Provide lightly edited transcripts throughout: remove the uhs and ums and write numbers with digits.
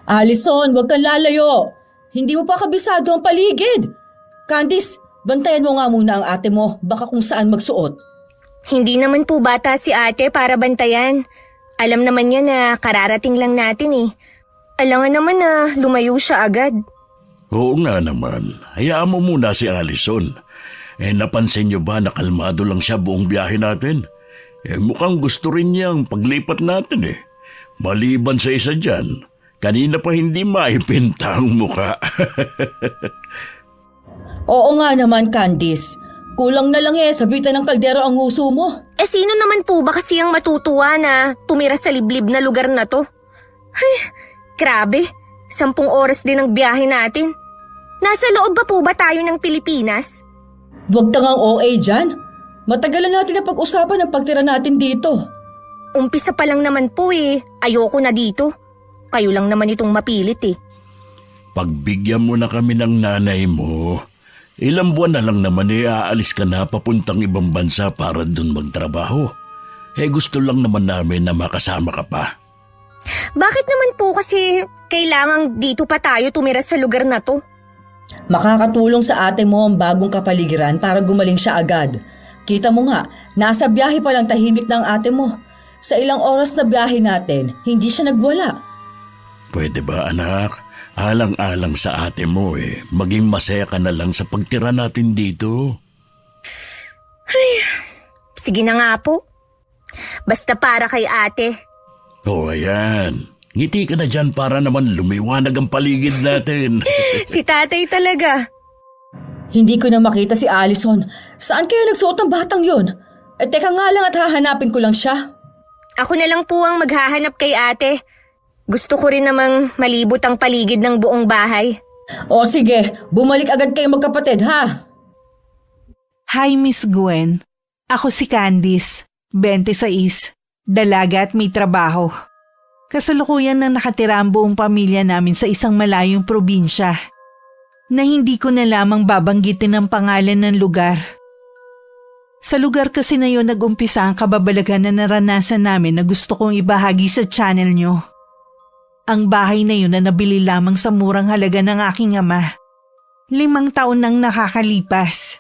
Alison, huwag kang lalayo. Hindi mo pa kabisado ang paligid. Candice, bantayan mo nga muna ang ate mo, baka kung saan magsuot. Hindi naman po bata si ate para bantayan. Alam naman niya na kararating lang natin eh. Alangan naman na lumayo siya agad. Oo nga naman. Hayaan mo muna si Allison. Napansin niyo ba na kalmado lang siya buong biyahe natin? Mukhang gusto rin niyang paglipat natin eh. Maliban sa isa dyan, kanina pa hindi maipinta ang muka. Oo nga naman, Candice. Kulang na lang sabitan ng kaldero ang nguso mo. Sino naman po ba kasi ang matutuwa na tumira sa liblib na lugar na to? Ay, grabe. 10 oras din ang biyahe natin. Nasa loob ba po ba tayo ng Pilipinas? Huwag tangang OA dyan. Matagalan natin na pag-usapan ang pagtira natin dito. Umpisa pa lang naman po eh. Ayoko na dito. Kayo lang naman itong mapilit eh. Pagbigyan mo na kami ng nanay mo, ilang buwan na lang naman aalis ka na papuntang ibang bansa para dun magtrabaho. Gusto lang naman namin na makasama ka pa. Bakit naman po kasi kailangang dito pa tayo tumira sa lugar na to? Makakatulong sa ate mo ang bagong kapaligiran para gumaling siya agad. Kita mo nga, nasa biyahe pa lang tahimik ng ate mo. Sa ilang oras na biyahe natin, hindi siya nagwala. Pwede ba anak? Alang-alang sa ate mo maging masaya ka na lang sa pagtira natin dito. Ay, sige na nga po. Basta para kay ate. Ayan. Ngiti ka na dyan para naman lumiwanag ang paligid natin. Si tatay talaga. Hindi ko na makita si Allison. Saan kaya nagsuot ng batang yon? Teka nga lang at hahanapin ko lang siya. Ako na lang po ang maghahanap kay ate. Gusto ko rin namang malibot ang paligid ng buong bahay. O sige, bumalik agad kayo magkapatid ha. Hi Miss Gwen. Ako si Candice, 26, dalaga at may trabaho. Kasalukuyan na nakatira ang buong pamilya namin sa isang malayong probinsya na hindi ko na lamang babanggitin ang pangalan ng lugar. Sa lugar kasi na yun nag-umpisa ang kababalaghan na naranasan namin na gusto kong ibahagi sa channel nyo. Ang bahay na yun na nabili lamang sa murang halaga ng aking ama. 5 taon nang nakakalipas.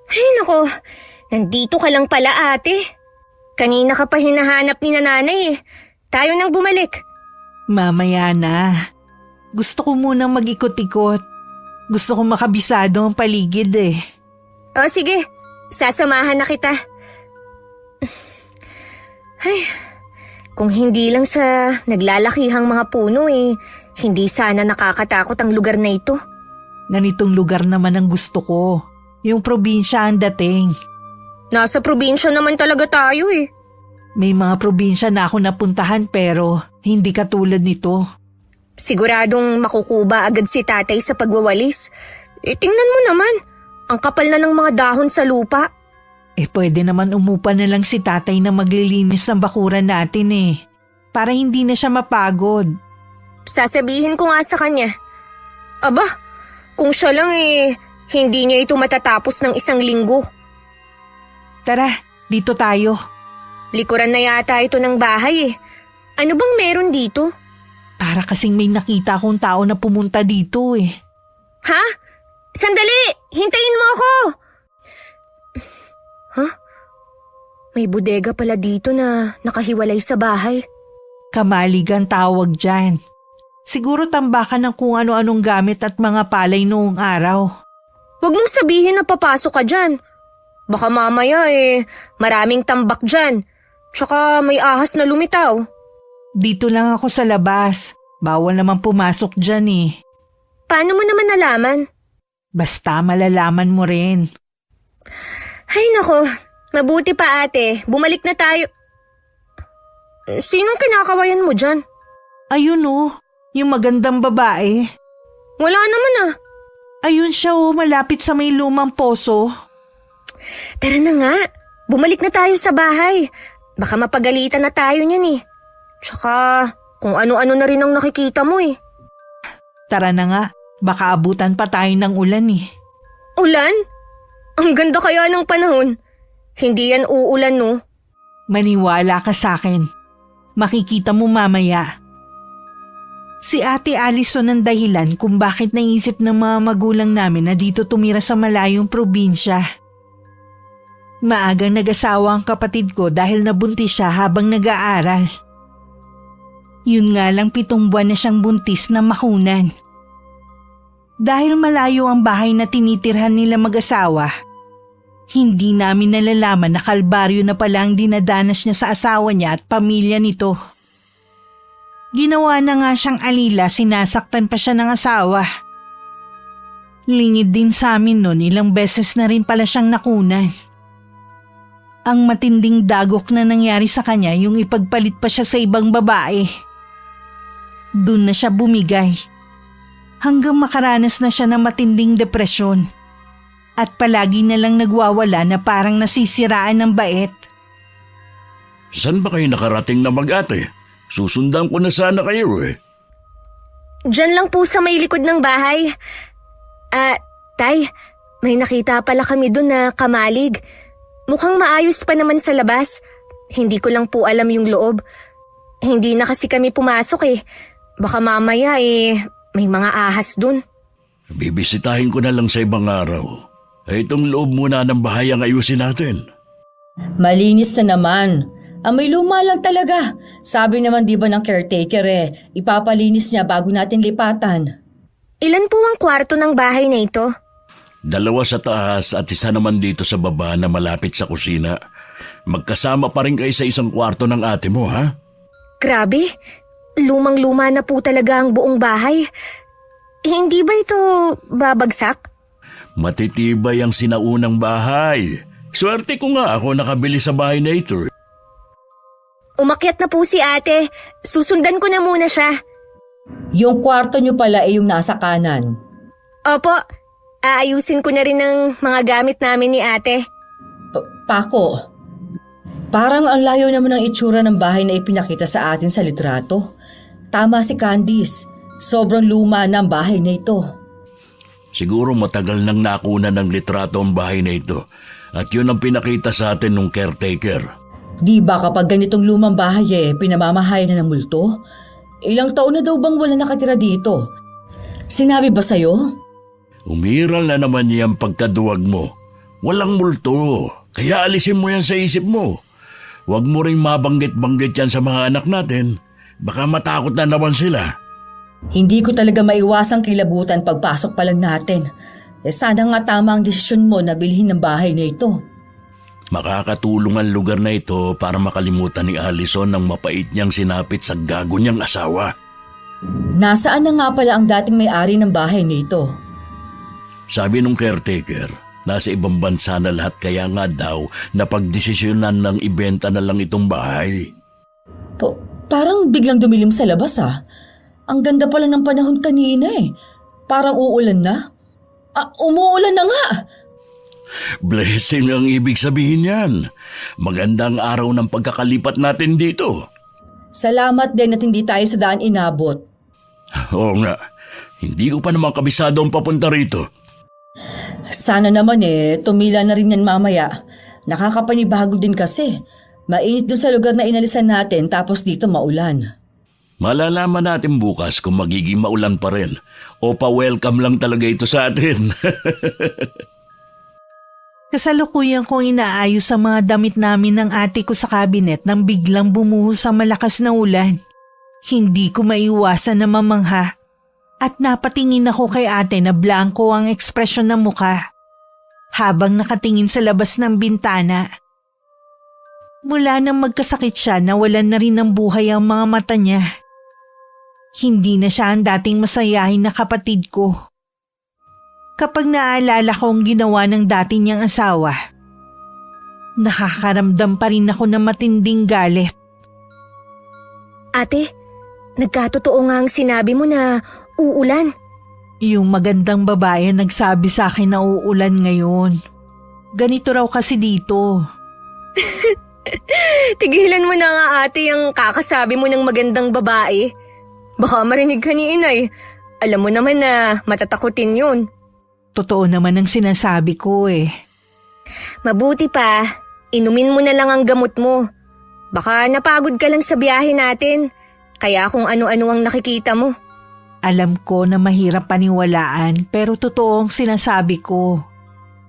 Ay nako, nandito ka lang pala ate. Kanina ka pa hinahanap ni nanay eh. Tayo nang bumalik. Mamaya na. Gusto ko munang mag-ikot-ikot. Gusto ko makabisado ang paligid eh. O sige, sasamahan na kita. Ay, kung hindi lang sa naglalakihang mga puno hindi sana nakakatakot ang lugar na ito. Ganitong lugar naman ang gusto ko. Yung probinsya ang dating. Nasa probinsya naman talaga tayo eh. May mga probinsya na ako napuntahan pero hindi katulad nito. Siguradong makukuba agad si tatay sa pagwawalis. Tingnan mo naman, ang kapal na ng mga dahon sa lupa. Pwede naman umupa na lang si tatay na maglilinis ng bakuran natin para hindi na siya mapagod. Sasabihin ko nga sa kanya. Aba, kung siya lang hindi niya ito matatapos ng 1 linggo. Tara, dito tayo. Likuran na yata ito ng bahay. Ano bang meron dito? Para kasing may nakita akong tao na pumunta dito Ha? Sandali! Hintayin mo ako! Ha? May bodega pala dito na nakahiwalay sa bahay. Kamalig ang tawag dyan. Siguro tambakan ng kung ano-anong gamit at mga palay noong araw. Huwag mong sabihin na papasok ka dyan. Baka mamaya maraming tambak dyan. Tsaka may ahas na lumitaw. Dito lang ako sa labas. Bawal naman pumasok dyan Paano mo naman nalaman? Basta malalaman mo rin. Ay nako, mabuti pa ate. Bumalik na tayo. Sinong kinakawayan mo dyan? Ayun yung magandang babae. Wala naman Ayun siya malapit sa may lumang poso. Tara na nga, bumalik na tayo sa bahay. Baka mapagalitan na tayo niyan Tsaka kung ano-ano na rin ang nakikita mo Tara na nga, baka abutan pa tayo ng ulan Ulan? Ang ganda kaya ng panahon. Hindi yan uulan no? Maniwala ka sa akin. Makikita mo mamaya. Si Ate Allison ang dahilan kung bakit naisip ng mga magulang namin na dito tumira sa malayong probinsya. Maagang nag-asawa ang kapatid ko dahil nabuntis siya habang nag-aaral. Yun nga lang 7 buwan na siyang buntis na makunan. Dahil malayo ang bahay na tinitirhan nila mag-asawa, hindi namin nalalaman na kalbaryo na pala ang dinadanas niya sa asawa niya at pamilya nito. Ginawa na nga siyang alila, sinasaktan pa siya ng asawa. Lingid din sa amin noon, ilang beses na rin pala siyang nakunan. Ang matinding dagok na nangyari sa kanya yung ipagpalit pa siya sa ibang babae. Doon na siya bumigay. Hanggang makaranas na siya ng matinding depresyon. At palagi na lang nagwawala na parang nasisiraan ng bait. Saan ba kayo nakarating na mag-ate? Susundan ko na sana kayo eh. Diyan lang po sa may likod ng bahay. Tay, may nakita pala kami doon na kamalig. Mukhang maayos pa naman sa labas. Hindi ko lang po alam yung loob. Hindi na kasi kami pumasok eh. Baka mamaya may mga ahas dun. Bibisitahin ko na lang sa ibang araw. Itong loob muna ng bahay ang ayusin natin. Malinis na naman. Amoy luma lang talaga. Sabi naman di ba ng caretaker ipapalinis niya bago natin lipatan. Ilan po ang kwarto ng bahay na ito? 2 sa taas at 1 naman dito sa baba na malapit sa kusina. Magkasama pa rin kayo sa isang kwarto ng ate mo, ha? Grabe, lumang-luma na po talaga ang buong bahay. Hindi ba ito babagsak? Matitibay ang sinaunang bahay. Swerte ko nga ako nakabili sa bahay na ito. Umakyat na po si ate. Susundan ko na muna siya. Yung kwarto niyo pala yung nasa kanan. Opo, aayusin ko na rin ang mga gamit namin ni ate. Pako, parang ang layo naman ng itsura ng bahay na ipinakita sa atin sa litrato. Tama si Candice, sobrang luma na ang bahay na ito. Siguro matagal nang nakuna ng litrato ang bahay na ito at yun ang pinakita sa atin ng caretaker. Di ba kapag ganitong lumang bahay pinamamahay na ng multo? Ilang taon na daw bang wala nakatira dito? Sinabi ba sa'yo? Umiral na naman niyang pagkaduwag mo. Walang multo, kaya alisin mo yan sa isip mo. Huwag mo ring mabanggit-banggit yan sa mga anak natin. Baka matakot na naman sila. Hindi ko talaga maiwasang kilabutan pagpasok pa lang natin. Sana nga tama ang desisyon mo na bilhin ng bahay na ito. Makakatulong ang lugar na ito para makalimutan ni Allison ang mapait niyang sinapit sa gago niyang asawa. Nasaan na nga pala ang dating may-ari ng bahay nito? Sabi nung caretaker, nasa ibang bansa na lahat kaya nga daw napagdesisyonan ng ibenta na lang itong bahay. Parang biglang dumilim sa labas Ang ganda pala ng panahon kanina Parang uulan na. Umuulan na nga! Blessing ang ibig sabihin yan. Magandang araw ng pagkakalipat natin dito. Salamat din at hindi tayo sa daan inabot. Oo nga, hindi ko pa naman kabisado ang papunta rito. Sana naman tumila na rin yan mamaya. Nakakapanibago din kasi. Mainit dun sa lugar na inalisan natin tapos dito maulan. Malalaman natin bukas kung magiging maulan pa rin o pa-welcome lang talaga ito sa atin. Kasalukuyan kong inaayos ang mga damit namin ng ate ko sa kabinet nang biglang bumuhos ang malakas na ulan. Hindi ko maiwasan na mamangha at napatingin ako kay ate na blanko ang ekspresyon ng muka habang nakatingin sa labas ng bintana. Mula nang magkasakit siya, nawalan na rin ng buhay ang mga mata niya. Hindi na siya ang dating masayahin na kapatid ko. Kapag naaalala ko ang ginawa ng dati niyang asawa, nakakaramdam pa rin ako ng matinding galit. Ate, nagkatotoo nga ang sinabi mo na uulan. Yung magandang babae nagsabi sa akin na uulan ngayon. Ganito raw kasi dito. Tigilan mo na nga ate ang kakasabi mo ng magandang babae. Baka marinig ka ni inay. Alam mo naman na matatakutin yun. Totoo naman ang sinasabi ko Mabuti pa, inumin mo na lang ang gamot mo. Baka napagod ka lang sa biyahe natin. Kaya kung ano-ano ang nakikita mo. Alam ko na mahirap paniwalaan pero totoo ang sinasabi ko.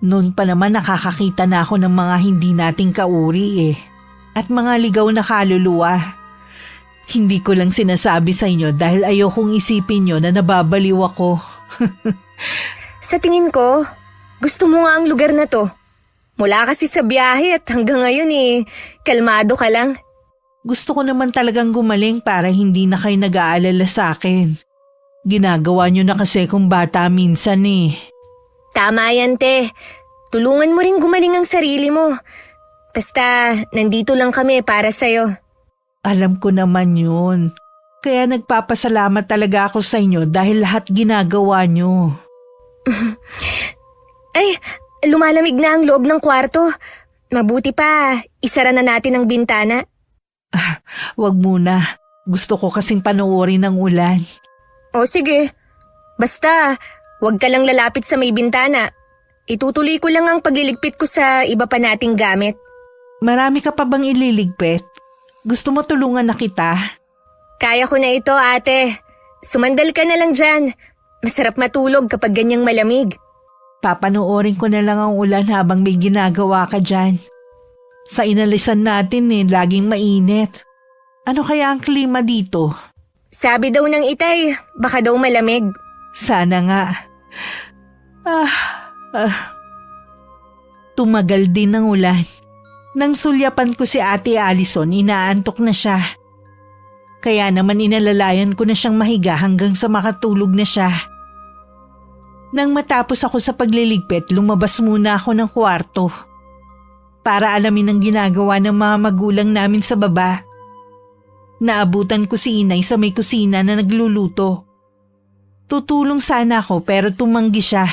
Noon pa naman nakakakita na ako ng mga hindi nating kauri at mga ligaw na kaluluwa. Hindi ko lang sinasabi sa inyo dahil ayokong isipin nyo na nababaliw ako. Sa tingin ko, gusto mo nga ang lugar na to. Mula kasi sa biyahe at hanggang ngayon kalmado ka lang. Gusto ko naman talagang gumaling para hindi na kayo nag-aalala sa akin. Ginagawa nyo na kasi kung bata minsan Tama yan, te. Tulungan mo rin gumaling ang sarili mo. Basta, nandito lang kami para sa'yo. Alam ko naman yun. Kaya nagpapasalamat talaga ako sa inyo dahil lahat ginagawa nyo. Ay, lumalamig na ang loob ng kwarto. Mabuti pa, isara na natin ang bintana. Wag muna. Gusto ko kasing panoorin ng ulan. O sige, basta, huwag ka lang lalapit sa may bintana. Itutuloy ko lang ang pagliligpit ko sa iba pa nating gamit. Marami ka pa bang ililigpit? Gusto mo tulungan na kita? Kaya ko na ito, ate. Sumandal ka na lang dyan. Masarap matulog kapag ganyang malamig. Papanoorin ko na lang ang ulan habang may ginagawa ka dyan. Sa inalisan natin laging mainit. Ano kaya ang klima dito? Sabi daw ng itay, baka daw malamig. Sana nga. Tumagal din ang ulan. Nang sulyapan ko si Ate Allison, inaantok na siya. Kaya naman inalalayan ko na siyang mahiga hanggang sa makatulog na siya. Nang matapos ako sa pagliligpit, lumabas muna ako ng kwarto. Para alamin ang ginagawa ng mga magulang namin sa baba. Naabutan ko si Inay sa may kusina na nagluluto. Tutulong sana ako pero tumanggi siya.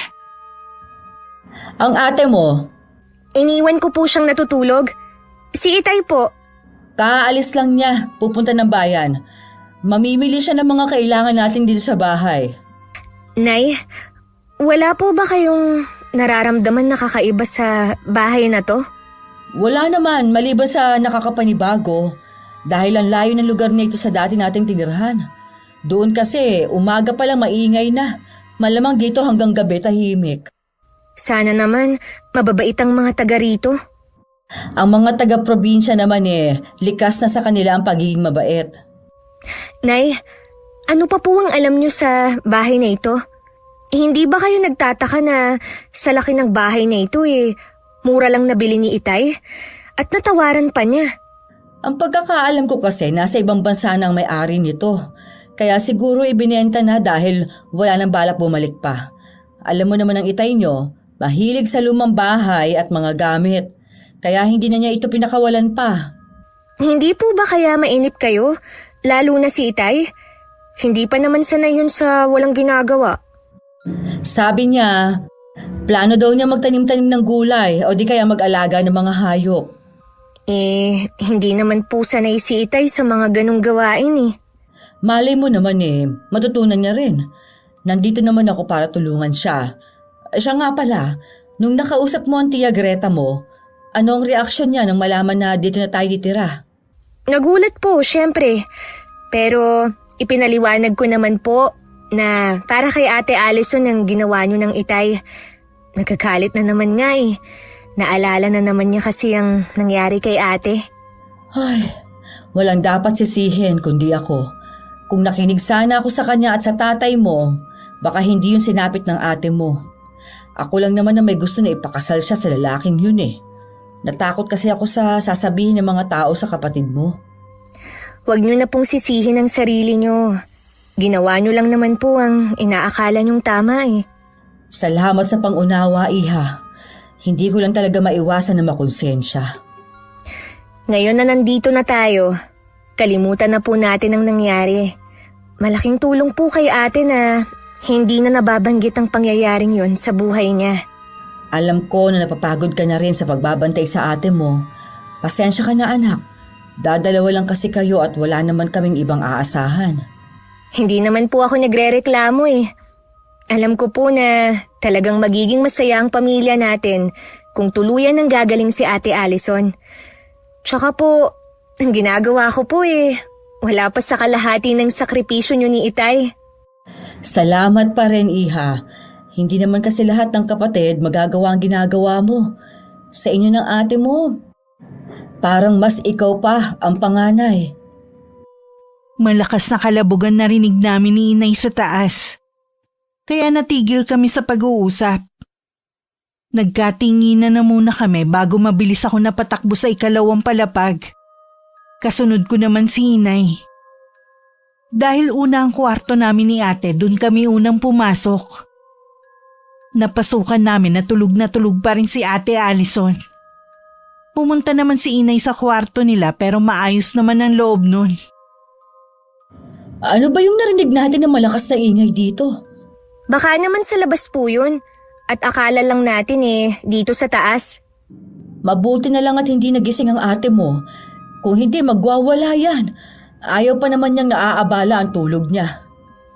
Ang ate mo, Iniwan ko po siyang natutulog. Si itay po. kaalis lang niya, pupunta ng bayan. Mamimili siya ng mga kailangan natin dito sa bahay. Nay, wala po ba kayong nararamdaman na kakaiba sa bahay na to? Wala naman, maliban sa nakakapanibago. Dahil ang layo ng lugar na ito sa dati nating tinirhan. Doon kasi, umaga pa lang maingay na. Malamang dito hanggang gabi tahimik. Sana naman, mababait ang mga taga rito. Ang mga taga-probinsya naman likas na sa kanila ang pagiging mabait. Nay, ano pa po ang alam niyo sa bahay na ito? Hindi ba kayo nagtataka na sa laki ng bahay na ito mura lang nabili ni itay? At natawaran pa niya. Ang pagkakaalam ko kasi nasa ibang bansa na ang may-ari nito. Kaya siguro ibinenta na dahil wala nang balak bumalik pa. Alam mo naman ang itay nyo, mahilig sa lumang bahay at mga gamit. Kaya hindi na niya ito pinakawalan pa. Hindi po ba kaya mainip kayo? Lalo na si itay? Hindi pa naman sanay yun sa walang ginagawa. Sabi niya, plano daw niya magtanim-tanim ng gulay o di kaya mag-alaga ng mga hayop. Hindi naman po sanay si itay sa mga ganong gawain Malay mo naman matutunan niya rin. Nandito naman ako para tulungan siya. Siya nga pala, nung nakausap mo ang tiya Greta mo, anong reaksyon niya nang malaman na dito na tayo titira? Nagulat po, syempre. Pero ipinaliwanag ko naman po na para kay Ate Allison ang ginawa niyo ng itay. Nagkakalit na naman nga Naalala na naman niya kasi ang nangyari kay ate. Ay, walang dapat sisihin kundi ako. Kung nakinig sana ako sa kanya at sa tatay mo, baka hindi yun sinapit ng ate mo. Ako lang naman na may gusto na ipakasal siya sa lalaking yun Natakot kasi ako sa sasabihin ng mga tao sa kapatid mo. Huwag niyo na pong sisihin ang sarili niyo. Ginawa niyo lang naman po ang inaakala niyong tama Salamat sa pangunawa, iha. Hindi ko lang talaga maiwasan na makonsensya. Ngayon na nandito na tayo, kalimutan na po natin ang nangyari. Malaking tulong po kay ate na hindi na nababanggit ang pangyayaring yon sa buhay niya. Alam ko na napapagod ka na rin sa pagbabantay sa ate mo. Pasensya ka na anak. Dadalawa lang kasi kayo at wala naman kaming ibang aasahan. Hindi naman po ako nagrereklamo Alam ko po na talagang magiging masaya ang pamilya natin kung tuluyan ng gagaling si Ate Allison. Tsaka po, ang ginagawa ko po wala pa sa kalahati ng sakripisyo niyo ni itay. Salamat pa rin, Iha. Hindi naman kasi lahat ng kapatid magagawa ang ginagawa mo. Sa inyo ng ate mo, parang mas ikaw pa ang panganay. Malakas na kalabugan narinig namin ni Inay sa taas. Kaya natigil kami sa pag-uusap. Nagkatinginan na muna kami bago mabilis ako napatakbo sa ikalawang palapag. Kasunod ko naman si Inay. Dahil una ang kwarto namin ni ate, dun kami unang pumasok. Napasukan namin na tulog pa rin si Ate Allison. Pumunta naman si Inay sa kwarto nila pero maayos naman ang loob nun. Ano ba yung narinig natin na malakas na ingay dito? Baka naman sa labas po yun. At akala lang natin dito sa taas. Mabuti na lang at hindi nagising ang ate mo. Kung hindi, magwawala yan. Ayaw pa naman niyang naaabala ang tulog niya.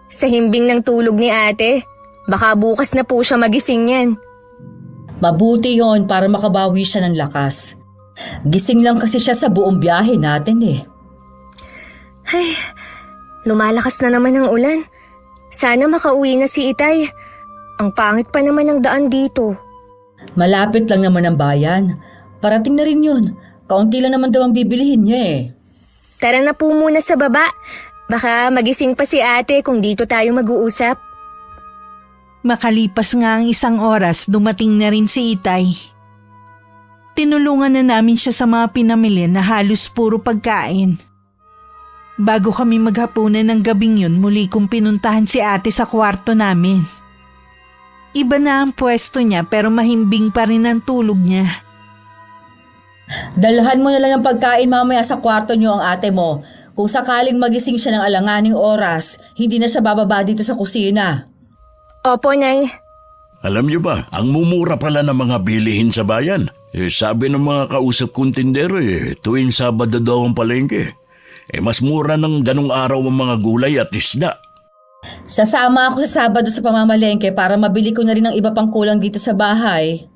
Sa himbing ng tulog ni ate, baka bukas na po siya magising yan. Mabuti yon para makabawi siya ng lakas. Gising lang kasi siya sa buong biyahe natin Ay, lumalakas na naman ang ulan. Sana makauwi na si Itay. Ang pangit pa naman ng daan dito. Malapit lang naman ang bayan. Parating na rin yun. Kaunti lang naman daw ang bibilihin niya Tara na po muna sa baba. Baka magising pa si ate kung dito tayo mag-uusap. Makalipas nga ang 1 oras, dumating na rin si Itay. Tinulungan na namin siya sa mga pinamili na halos puro pagkain. Bago kami maghapunan ng gabing yun, muli kong pinuntahan si ate sa kwarto namin. Iba na ang pwesto niya pero mahimbing pa rin ang tulog niya. Dalhan mo na lang ng pagkain mamaya sa kwarto niyo ang ate mo. Kung sakaling magising siya ng alanganing oras, hindi na siya bababa dito sa kusina. Opo, Nay. Alam niyo ba, ang mumura pala ng mga bilihin sa bayan. Sabi ng mga kausap kong tindero tuwing Sabado daw ang palengke. Mas mura ng ganong araw ang mga gulay at isda. Sasama ako sa Sabado sa pamamalengke para mabili ko na rin ang iba pang kulang dito sa bahay.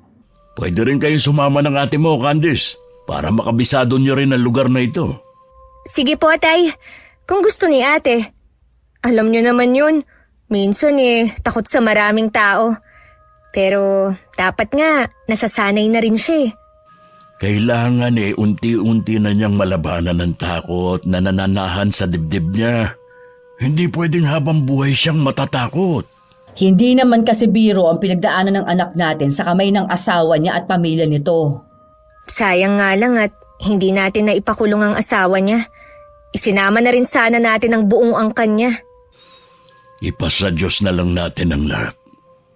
Pwede rin kayong sumama ng ate mo, Candice, para makabisado niyo rin ang lugar na ito. Sige po, Tay. Kung gusto ni ate. Alam niyo naman yun. Minsan takot sa maraming tao. Pero dapat nga, nasasanay na rin siya Kailangan unti-unti na niyang malabanan ng takot na nananahan sa dibdib niya. Hindi pwedeng habang buhay siyang matatakot. Hindi naman kasi biro ang pinagdaanan ng anak natin sa kamay ng asawa niya at pamilya nito. Sayang nga lang at hindi natin na ipakulong ang asawa niya. Isinama na rin sana natin ang buong angkan niya. Ipasa Diyos na lang natin ang lahat.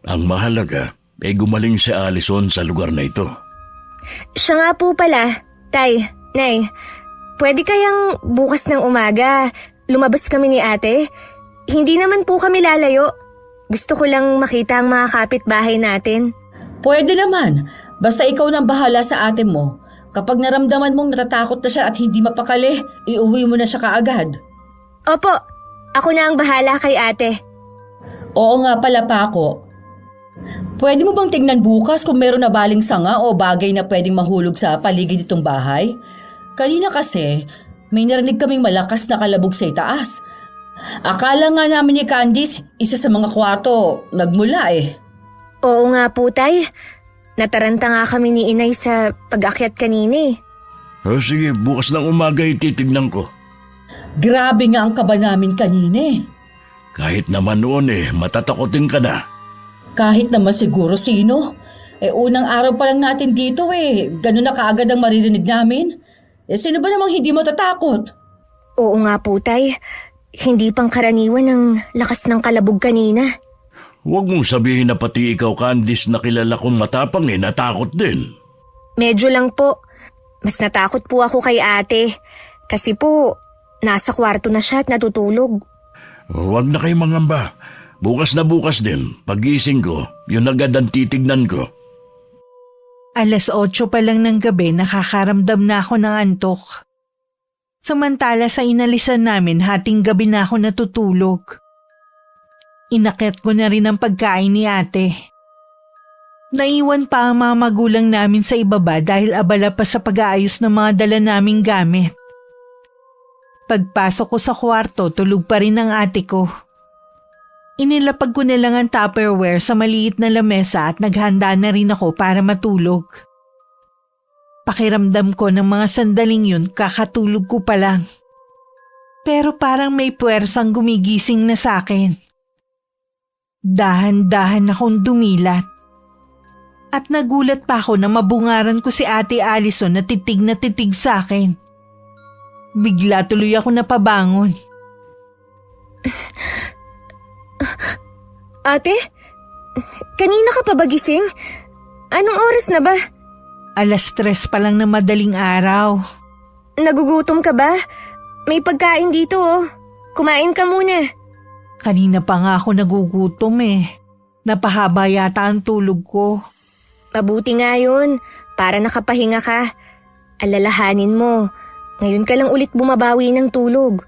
Ang mahalaga ay gumaling si Allison sa lugar na ito. Siya nga po pala, Tay, Nay, pwede kayang bukas ng umaga lumabas kami ni ate? Hindi naman po kami lalayo. Gusto ko lang makita ang mga kapitbahay natin. Pwede naman, basta ikaw nang bahala sa ate mo. Kapag naramdaman mong natatakot na siya at hindi mapakali, iuwi mo na siya kaagad. Opo, ako na ang bahala kay ate. Oo nga pala, Paco. Pwede mo bang tingnan bukas kung meron na baling sanga o bagay na pwedeng mahulog sa paligid itong bahay? Kanina kasi, may narinig kaming malakas na kalabog sa itaas. Akala nga namin ni Candice, isa sa mga kwarto, nagmula Oo nga po, Tay. Nataranta nga kami ni Inay sa pag-akyat kanina Sige, bukas ng umaga titignan ko. Grabe nga ang kaba namin kanina Kahit naman noon matatakotin ka na. Kahit naman siguro sino. Unang araw pa lang natin dito ganun na kaagad ang maririnig namin. Sino ba namang hindi matatakot? Oo nga po, Tay. Hindi pang karaniwan ang lakas ng kalabog kanina. Huwag mong sabihin na pati ikaw, Candice, na kilala kong matapang natakot din. Medyo lang po. Mas natakot po ako kay ate. Kasi po, nasa kwarto na siya at natutulog. Huwag na kayo mangamba. Bukas na bukas din, pag-gising ko, yun agad ang titignan ko. 8:00 pa lang ng gabi, nakakaramdam na ako ng antok. Samantala sa inalisan namin, hating gabi na ako natutulog. Inakyat ko na rin ang pagkain ni ate. Naiwan pa ang mga magulang namin sa ibaba dahil abala pa sa pag-aayos ng mga dala naming gamit. Pagpasok ko sa kwarto, tulog pa rin ang ate ko. Inilapag ko na lang ang Tupperware sa maliit na lamesa at naghanda na rin ako para matulog. Pakiramdam ko ng mga sandaling yun kakatulog ko pa lang. Pero parang may puwersang gumigising na sa akin. Dahan-dahan akong dumilat. At nagulat pa ako na mabungaran ko si Ate Allison na titig sa akin. Bigla tuloy ako napabangon. Ate? Kanina ka pa ba gising? Anong oras na ba? 3:00 pa lang na madaling araw. Nagugutom ka ba? May pagkain dito oh. Kumain ka muna. Kanina pa nga ako nagugutom eh. Napahaba yata ang tulog ko. Mabuti nga yun. Para nakapahinga ka. Alalahanin mo. Ngayon ka lang ulit bumabawi ng tulog.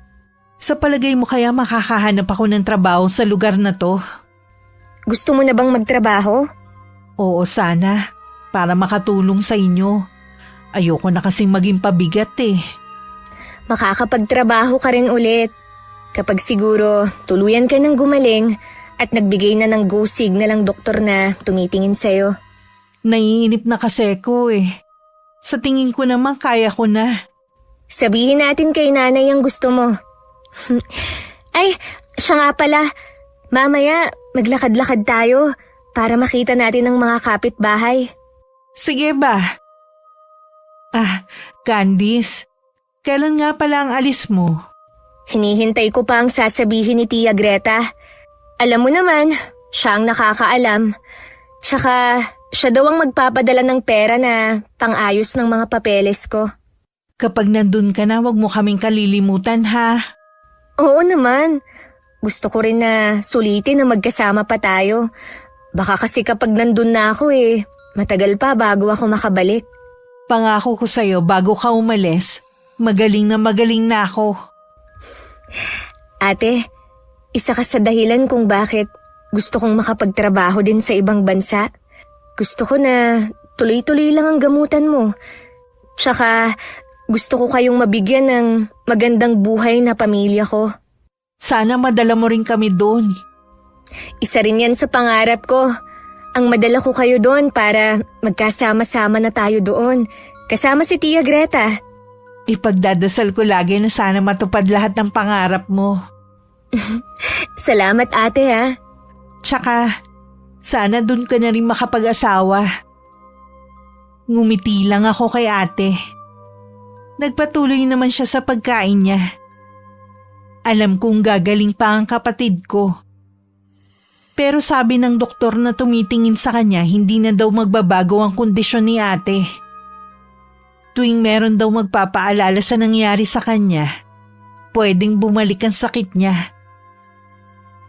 Sa palagay mo kaya makakahanap ako ng trabaho sa lugar na to? Gusto mo na bang magtrabaho? Oo sana. Para makatulong sa inyo. Ayoko na kasing maging pabigat eh. Makakapagtrabaho ka rin ulit. Kapag siguro tuluyan ka ng gumaling at nagbigay na ng go signal ang doktor na tumitingin sa'yo. Naiinip na kasi ko eh. Sa tingin ko naman kaya ko na. Sabihin natin kay nanay ang gusto mo. Ay, siya nga pala. Mamaya, maglakad-lakad tayo para makita natin ang mga kapitbahay. Sige ba? Candice, kailan nga pala ang alis mo? Hinihintay ko pa ang sasabihin ni Tia Greta. Alam mo naman, siya ang nakakaalam. Tsaka, siya daw ang magpapadala ng pera na pang-ayos ng mga papeles ko. Kapag nandun ka na, wag mo kaming kalilimutan ha. Oo naman. Gusto ko rin na sulitin na magkasama pa tayo. Baka kasi kapag nandun na ako matagal pa bago ako makabalik. Pangako ko sa'yo bago ka umalis, magaling na ako. Ate, isa ka sa dahilan kung bakit gusto kong makapagtrabaho din sa ibang bansa. Gusto ko na tuloy-tuloy lang ang gamutan mo. Tsaka gusto ko kayong mabigyan ng magandang buhay na pamilya ko. Sana madala mo rin kami doon. Isa rin yan sa pangarap ko. Ang madala ko kayo doon para magkasama-sama na tayo doon. Kasama si Tia Greta. Ipagdadasal ko lagi na sana matupad lahat ng pangarap mo. Salamat ate ha. Tsaka, sana doon ka na rin makapag-asawa. Ngumiti lang ako kay ate. Nagpatuloy naman siya sa pagkain niya. Alam kong gagaling pa ang kapatid ko. Pero sabi ng doktor na tumitingin sa kanya, hindi na daw magbabago ang kondisyon ni ate. Tuwing meron daw magpapaalala sa nangyari sa kanya, pwedeng bumalik ang sakit niya.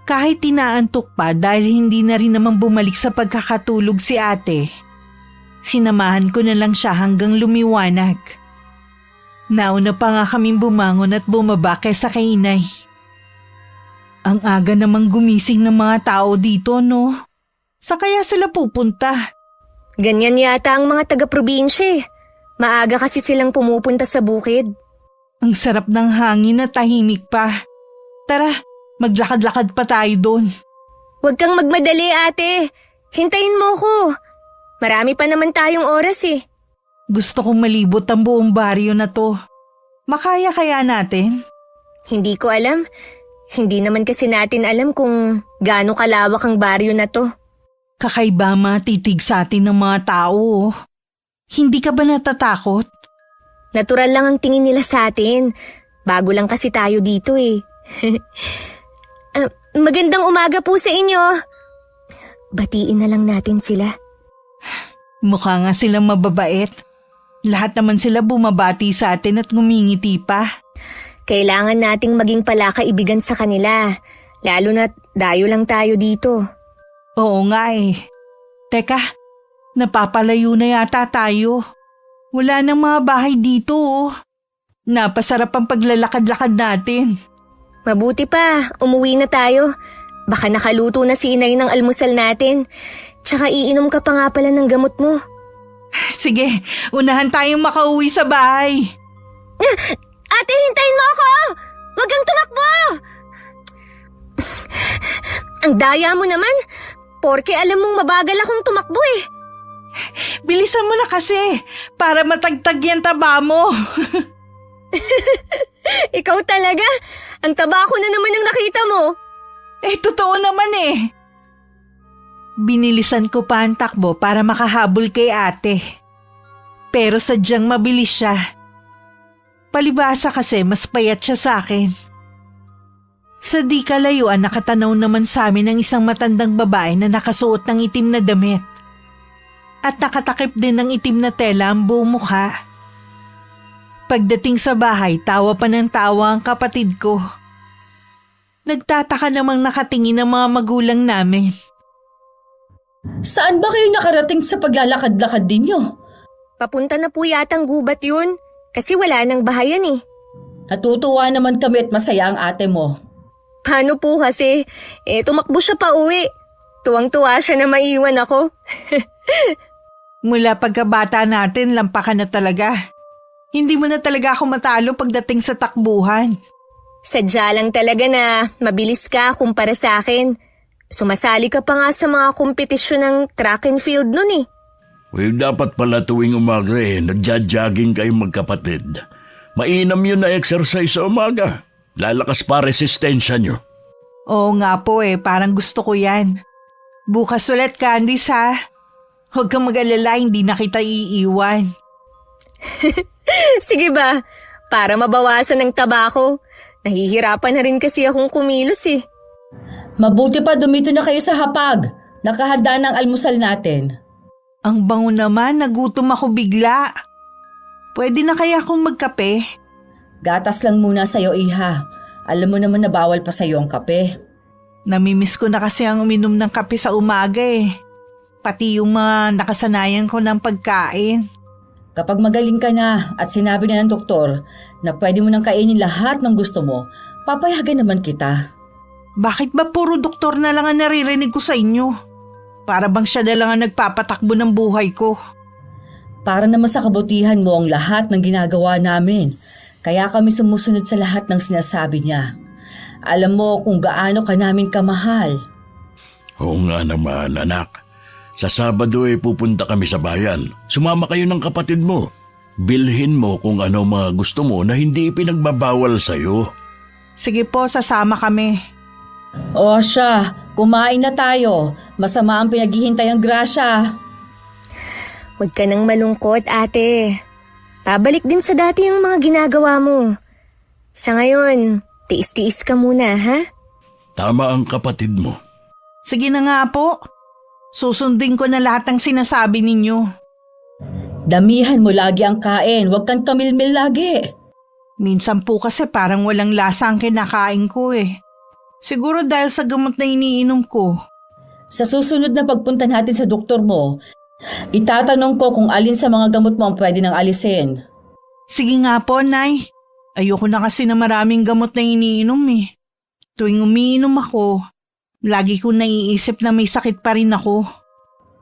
Kahit tinaantok pa dahil hindi na rin naman bumalik sa pagkakatulog si ate, sinamahan ko na lang siya hanggang lumiwanag. Nauna pa nga kaming bumangon at bumaba kaysa kay inay. Ang aga namang gumising ng mga tao dito, no? Sa kaya sila pupunta? Ganyan yata ang mga taga-probinsya. Maaga kasi silang pumupunta sa bukid. Ang sarap ng hangin at tahimik pa. Tara, maglakad-lakad pa tayo doon. Huwag kang magmadali ate. Hintayin mo ko. Marami pa naman tayong oras Gusto kong malibot ang buong baryo na to. Makaya kaya natin? Hindi ko alam. Hindi naman kasi natin alam kung gaano kalawak ang baryo na to. Kakaiba matitig sa atin ng mga tao. Hindi ka ba natatakot? Natural lang ang tingin nila sa atin. Bago lang kasi tayo dito Magandang umaga po sa inyo. Batiin na lang natin sila. Mukha nga silang mababait. Lahat naman sila bumabati sa atin at ngumingiti pa. Kailangan nating maging palakaibigan sa kanila. Lalo na't dayo lang tayo dito. Oo nga Teka, napapalayo na yata tayo. Wala nang mga bahay dito Napasarap ang paglalakad-lakad natin. Mabuti pa, umuwi na tayo. Baka nakaluto na si inay ng almusal natin. Tsaka iinom ka pa nga pala ng gamot mo. Sige, unahan tayong makauwi sa bahay. Ate, hintayin mo ako! Huwag kang tumakbo! Ang daya mo naman. Porke alam mong mabagal akong tumakbo eh. Bilisan mo na kasi para matagtag yan taba mo. Ikaw talaga. Ang taba ko na naman ang nakita mo. Totoo naman eh. Binilisan ko pa ang takbo para makahabol kay ate. Pero sadyang mabilis siya. Palibasa kasi mas payat siya sa akin. Sa di kalayuan nakatanaw naman sa amin ng isang matandang babae na nakasuot ng itim na damit. At nakatakip din ng itim na tela ang buong mukha. Pagdating sa bahay, tawa pa ng tawa ang kapatid ko. Nagtataka namang nakatingin ang mga magulang namin. Saan ba kayo nakarating sa paglalakad-lakad ninyo? Papunta na po yatang gubat yun. Kasi wala nang bahayan eh. Natutuwa naman kami at masaya ang ate mo. Paano po kasi? Tumakbo siya pa uwi. Tuwang-tuwa siya na maiwan ako. Mula pagkabata natin, lampakan na talaga. Hindi mo na talaga ako matalo pagdating sa takbuhan. Sadya lang talaga na mabilis ka kumpara sa akin. Sumasali ka pa nga sa mga kompetisyon ng track and field nun eh. Well, dapat pala tuwing umaga nagja-jogging kayong magkapatid. Mainam yun na exercise sa umaga. Lalakas pa resistensya nyo. Oo nga po parang gusto ko yan. Bukas ulit, Candice ha. Huwag kang mag-alala, hindi na kita iiwan. Sige ba? Para mabawasan ng tabako. Nahihirapan na rin kasi akong kumilos eh. Mabuti pa dumito na kayo sa hapag. Nakahanda ng almusal natin. Ang bango naman, nagutom ako bigla. Pwede na kaya akong magkape? Gatas lang muna sa'yo, Iha. Alam mo naman na bawal pa sa'yo ang kape. Namimiss ko na kasi ang uminom ng kape sa umaga Pati yung mga nakasanayan ko ng pagkain. Kapag magaling ka na at sinabi na ng doktor na pwede mo nang kainin lahat ng gusto mo, papayagan naman kita. Bakit ba puro doktor na lang ang naririnig ko sa inyo? Para bang siya na lang ang nagpapatakbo ng buhay ko. Para naman sa kabutihan mo ang lahat ng ginagawa namin. Kaya kami sumusunod sa lahat ng sinasabi niya. Alam mo kung gaano ka namin kamahal. Oo nga naman, anak. Sa Sabado pupunta kami sa bayan. Sumama kayo ng kapatid mo. Bilhin mo kung ano mga gusto mo na hindi pinagbabawal sa'yo. Sige po, sasama kami. O siya, kumain na tayo. Masama ang pinaghihintay ang grasya. Huwag ka nang malungkot, ate. Pabalik din sa dati ang mga ginagawa mo. Sa ngayon, tiis-tiis ka muna, ha? Tama ang kapatid mo. Sige na nga po. Susundin ko na lahat ng sinasabi ninyo. Damihan mo lagi ang kain, huwag kang tamilmil lagi. Minsan po kasi parang walang lasa ang kinakain ko Siguro dahil sa gamot na iniinom ko. Sa susunod na pagpunta natin sa doktor mo, itatanong ko kung alin sa mga gamot mo ang pwede nang alisin. Sige nga po, Nay. Ayoko na kasi na maraming gamot na iniinom Tuwing umiinom ako, lagi ko naiisip na may sakit pa rin ako.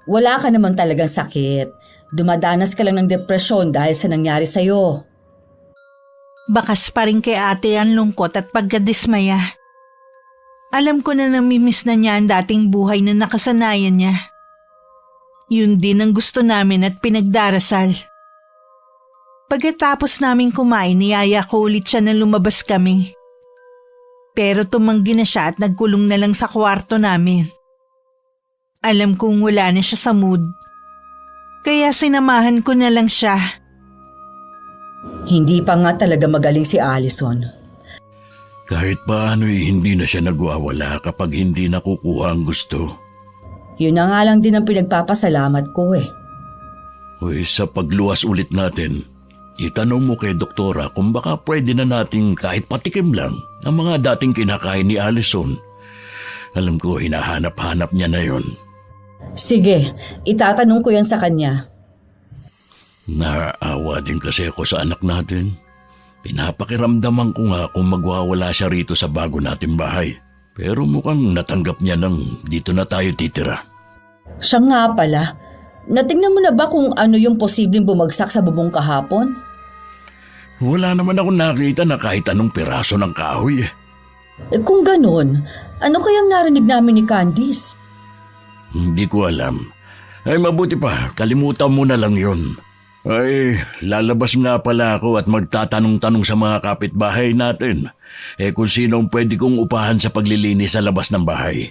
Wala ka naman talagang sakit. Dumadanas ka lang ng depresyon dahil sa nangyari sa'yo. Bakas pa rin kay ate ang lungkot at pagkadismaya. Alam ko na namimiss na niya ang dating buhay na nakasanayan niya. Yun din ang gusto namin at pinagdarasal. Pagkatapos namin kumain, niyaya ko ulit siya na lumabas kami. Pero tumanggi na siya at nagkulong na lang sa kwarto namin. Alam kong wala na siya sa mood. Kaya sinamahan ko na lang siya. Hindi pa nga talaga magaling si Allison. Kahit paano hindi na siya nagwawala kapag hindi nakukuha ang gusto. Yun na nga lang din ang pinagpapasalamat ko Uy, sa pagluwas ulit natin, itanong mo kay doktora kung baka pwede na nating kahit patikim lang ang mga dating kinakain ni Allison. Alam ko, hinahanap-hanap niya na yon. Sige, itatanong ko yan sa kanya. Naaawa din kasi ako sa anak natin. Pinapakiramdaman ko nga kung magwawala siya rito sa bago nating bahay. Pero mukhang natanggap niya nang dito na tayo titira. Siya nga pala, natingnan mo na ba kung ano yung posibleng bumagsak sa bubong kahapon? Wala naman ako nakita na kahit anong piraso ng kahoy. Kung ganon, ano kayang narinig namin ni Candice? Hindi ko alam. Ay mabuti pa, kalimutan mo na lang yun. Ay, lalabas nga pala ako at magtatanong-tanong sa mga kapitbahay natin. Kung sinong pwede kong upahan sa paglilinis sa labas ng bahay.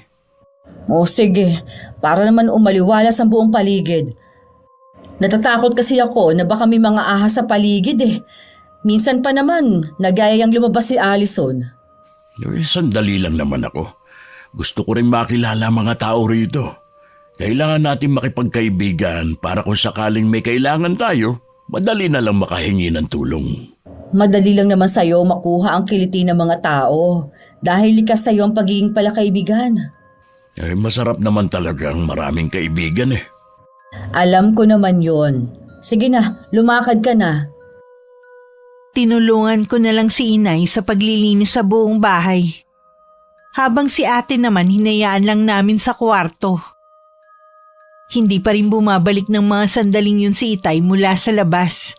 O sige, para naman umaliwalas ang buong paligid. Natatakot kasi ako na baka may mga ahas sa paligid eh. Minsan pa naman, nagayayang lumabas si Allison. Sandali lang naman ako. Gusto ko rin makilala mga tao rito. Kailangan natin makipagkaibigan para kung sakaling may kailangan tayo, madali na lang makahingi ng tulong. Madali lang naman sa'yo makuha ang kiliti ng mga tao dahil likas sa'yo ang pagiging palakaibigan. Masarap naman talagang maraming kaibigan eh. Alam ko naman yon. Sige na, lumakad ka na. Tinulungan ko na lang si inay sa paglilinis sa buong bahay. Habang si ate naman hinayaan lang namin sa kwarto. Hindi pa rin bumabalik ng mga sandaling yun si Itay mula sa labas.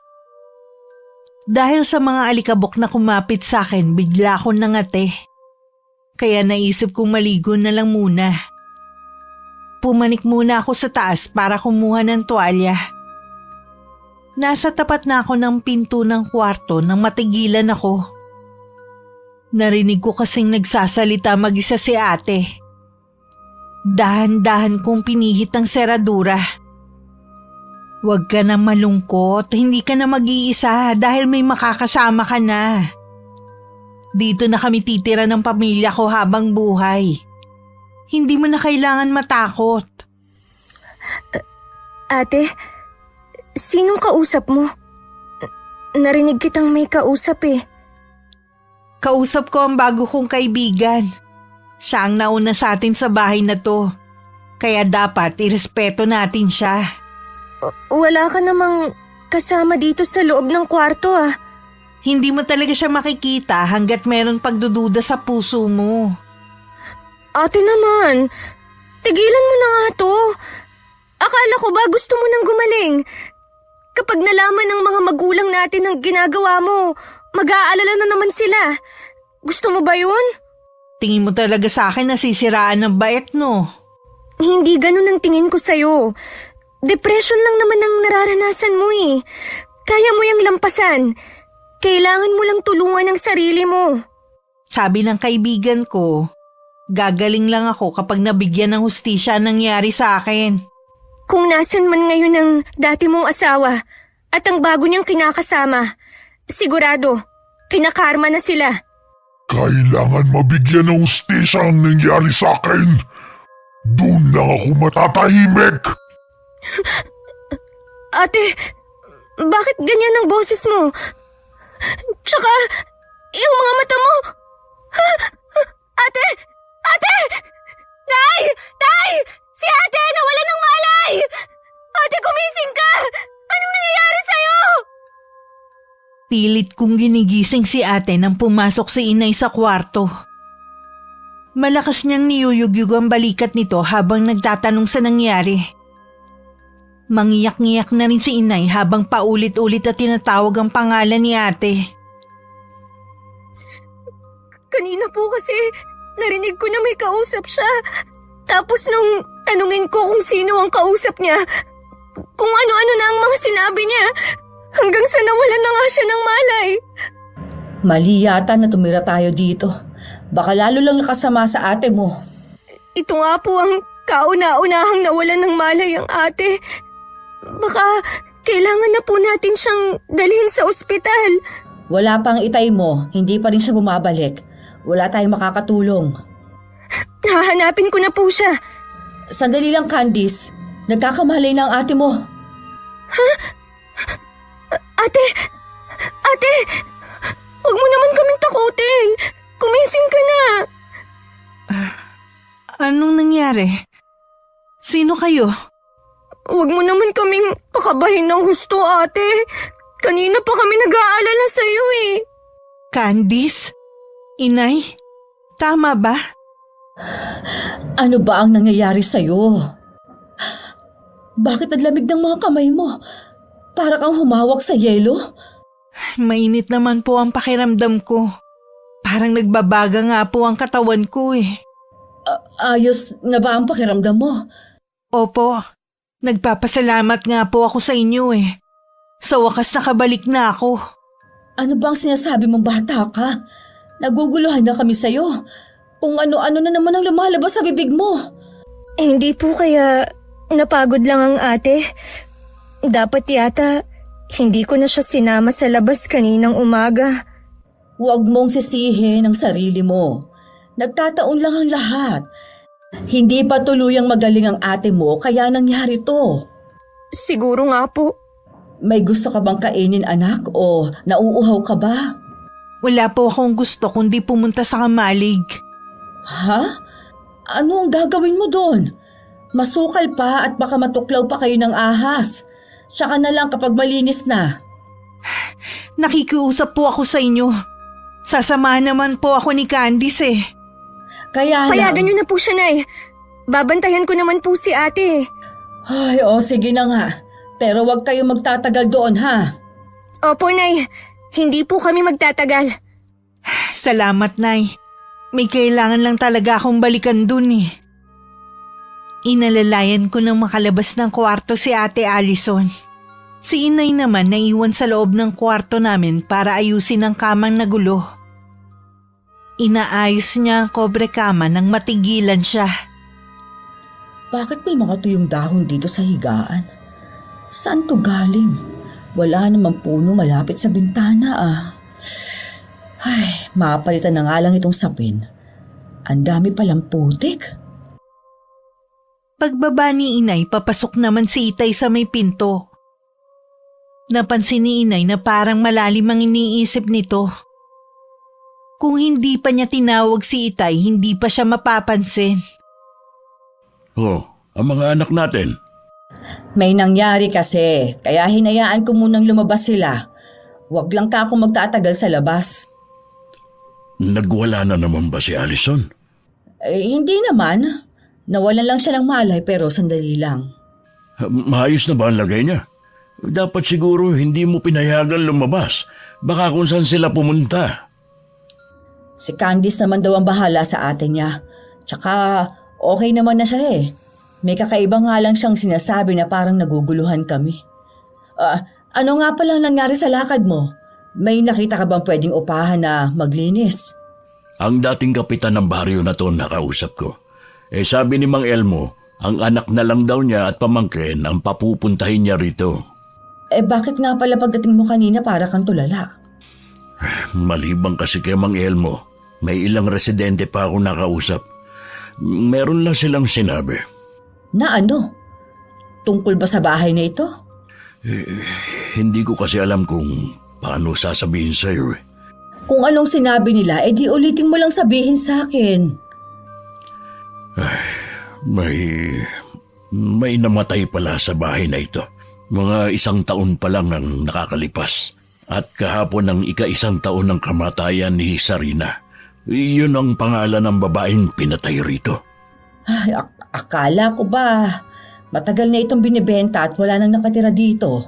Dahil sa mga alikabok na kumapit sa akin, bigla akong nangate. Kaya naisip kong maligo na lang muna. Pumanik muna ako sa taas para kumuha ng tuwalya. Nasa tapat na ako ng pinto ng kwarto nang matigilan ako. Narinig ko kasing nagsasalita mag-isa si ate. Dahan-dahan kong pinihit ang seradura. Huwag ka na malungkot, hindi ka na mag-iisa dahil may makakasama ka na. Dito na kami titira ng pamilya ko habang buhay. Hindi mo na kailangan matakot. Ate, sinong kausap mo? Narinig kitang may kausap eh. Kausap ko ang bago kong kaibigan. Siya ang nauna sa atin sa bahay na to. Kaya dapat irespeto natin siya. Wala ka namang kasama dito sa loob ng kwarto ah. Hindi mo talaga siya makikita hanggat meron pagdududa sa puso mo. Ate naman, tigilan mo na nga to. Akala ko ba gusto mo nang gumaling? Kapag nalaman ng mga magulang natin ang ginagawa mo, mag-aalala na naman sila. Gusto mo ba yun? Tingin mo talaga sa akin na sisiraan ng bait, no? Hindi ganun ang tingin ko sa'yo. Depression lang naman ang nararanasan mo eh. Kaya mo yung lampasan. Kailangan mo lang tulungan ang sarili mo. Sabi ng kaibigan ko, gagaling lang ako kapag nabigyan ng hustisya ang nangyari sa akin. Kung nasan man ngayon ang dati mong asawa at ang bago niyang kinakasama, sigurado, kinakarma na sila. Kailangan mabigyan ng hustisya ang nangyari sa akin. Doon lang ako matatahimik. Ate, bakit ganyan ang boses mo? Tsaka, yung mga mata mo. Ate! Ate! Tay! Tay! Si ate nawala ng malay! Ate, gumising ka! Anong nangyayari sa'yo? Pilit kong ginigising si ate nang pumasok si inay sa kwarto. Malakas niyang niyuyugyug ang balikat nito habang nagtatanong sa nangyari. Mangiyak-ngiyak na rin si inay habang paulit-ulit at tinatawag ang pangalan ni ate. Kanina po kasi narinig ko na may kausap siya. Tapos nung tanungin ko kung sino ang kausap niya, kung ano-ano na ang mga sinabi niya, hanggang sa nawalan na nga siya ng malay. Mali yata na tumira tayo dito. Baka lalo lang nakasama sa ate mo. Ito nga po ang kauna-unahang nawalan ng malay ang ate. Baka kailangan na po natin siyang dalhin sa ospital. Wala pang itay mo, hindi pa rin siya bumabalik. Wala tayong makakatulong. Hahanapin ko na po siya. Sandali lang, Candice. Nagkakamalay na ang ate mo. Ate! Ate! Huwag mo naman kaming takutin. Kumising ka na. Anong nangyari? Sino kayo? Huwag mo naman kaming pakabahin ng husto, ate. Kanina pa kami nag-aalala sa iyo eh. Candice? Inay? Tama ba? Ano ba ang nangyayari sa'yo? Bakit naglamig ng mga kamay mo? Para kang humawak sa yelo? Mainit naman po ang pakiramdam ko. Parang nagbabaga nga po ang katawan ko eh. Ayos na ba ang pakiramdam mo? Opo, nagpapasalamat nga po ako sa inyo eh. Sa wakas nakabalik na ako. Ano bang sinasabi mong bata ka? Naguguluhan na kami sa'yo. Kung ano-ano na naman ang lumalabas sa bibig mo. Hindi po kaya napagod lang ang ate. Dapat yata hindi ko na siya sinama sa labas kaninang umaga. Huwag mong sisihin ang sarili mo. Nagtataon lang ang lahat. Hindi pa tuluyang magaling ang ate mo kaya nangyari to. Siguro nga po. May gusto ka bang kainin anak o nauuhaw ka ba? Wala po akong gusto kundi pumunta sa kamalig. Ha? Ano ang gagawin mo doon? Masukal pa at baka matuklaw pa kayo ng ahas. Tsaka na lang kapag malinis na. Nakikiusap po ako sa inyo. Sasamahan naman po ako ni Candice eh. Kaya Payagan lang. niyo na po siya, Nay. Babantayan ko naman po si ate. Ay, sige na nga. Pero huwag kayong magtatagal doon, ha? Opo, Nay. Hindi po kami magtatagal. Salamat, Nay. May kailangan lang talaga akong balikan dun eh. Inalalayan ko nang makalabas ng kwarto si Ate Allison. Si Inay naman naiwan sa loob ng kwarto namin para ayusin ang kamang nagulo. Inaayos niya ang kobre kama nang matigilan siya. Bakit may mga tuyong dahon dito sa higaan? Saan to galing? Wala namang puno malapit sa bintana Ay, mapalitan na nga lang itong sapin. Ang dami palang putik. Pagbaba ni Inay, papasok naman si Itay sa may pinto. Napansin ni Inay na parang malalim ang iniisip nito. Kung hindi pa niya tinawag si Itay, hindi pa siya mapapansin. Oh, ang mga anak natin. May nangyari kasi, kaya hinayaan ko munang lumabas sila. Huwag lang ka akong magtatagal sa labas. Nagwala na naman ba si Allison? Hindi naman. Nawalan lang siya ng malay pero sandali lang. Maayos na ba ang lagay niya? Dapat siguro hindi mo pinayagan lumabas. Baka kung saan sila pumunta. Si Candice naman daw ang bahala sa ate niya. Tsaka okay naman na siya eh. May kakaiba nga lang siyang sinasabi na parang naguguluhan kami. Ano nga palang nangyari sa lakad mo? May nakita ka bang pwedeng upahan na maglinis? Ang dating kapitan ng baryo na to nakausap ko. Sabi ni Mang Elmo, ang anak na lang daw niya at pamangkin ang papupuntahin niya rito. Bakit nga pala pagdating mo kanina para kang tulala? Maliban kasi kay Mang Elmo, may ilang residente pa ako nakausap. Meron lang silang sinabi. Na ano? Tungkol ba sa bahay na ito? Hindi ko kasi alam kung paano sasabihin sa'yo eh. Kung anong sinabi nila, di ulitin mo lang sabihin sa akin. May namatay pala sa bahay na ito. Mga 1 taon pa lang ang nakakalipas. At kahapon ang ika-1 taon ng kamatayan ni Sarina. Iyon ang pangalan ng babaeng pinatay rito. Ay, akala ko ba matagal na itong binibenta at wala nang nakatira dito.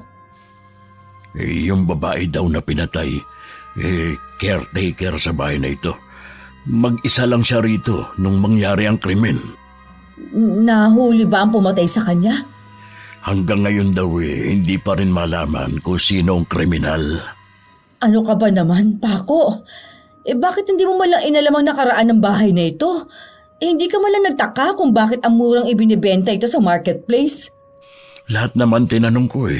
Yung babae daw na pinatay, caretaker sa bahay na ito. Mag-isa lang siya rito nung mangyari ang krimen. Nahuli ba ang pumatay sa kanya? Hanggang ngayon daw hindi pa rin malaman kung sino ang kriminal. Ano ka ba naman, Paco? Bakit hindi mo malang inalam ang nakaraan ng bahay na ito? Hindi ka malang nagtaka kung bakit ang murang ibinibenta ito sa marketplace? Lahat naman tinanong ko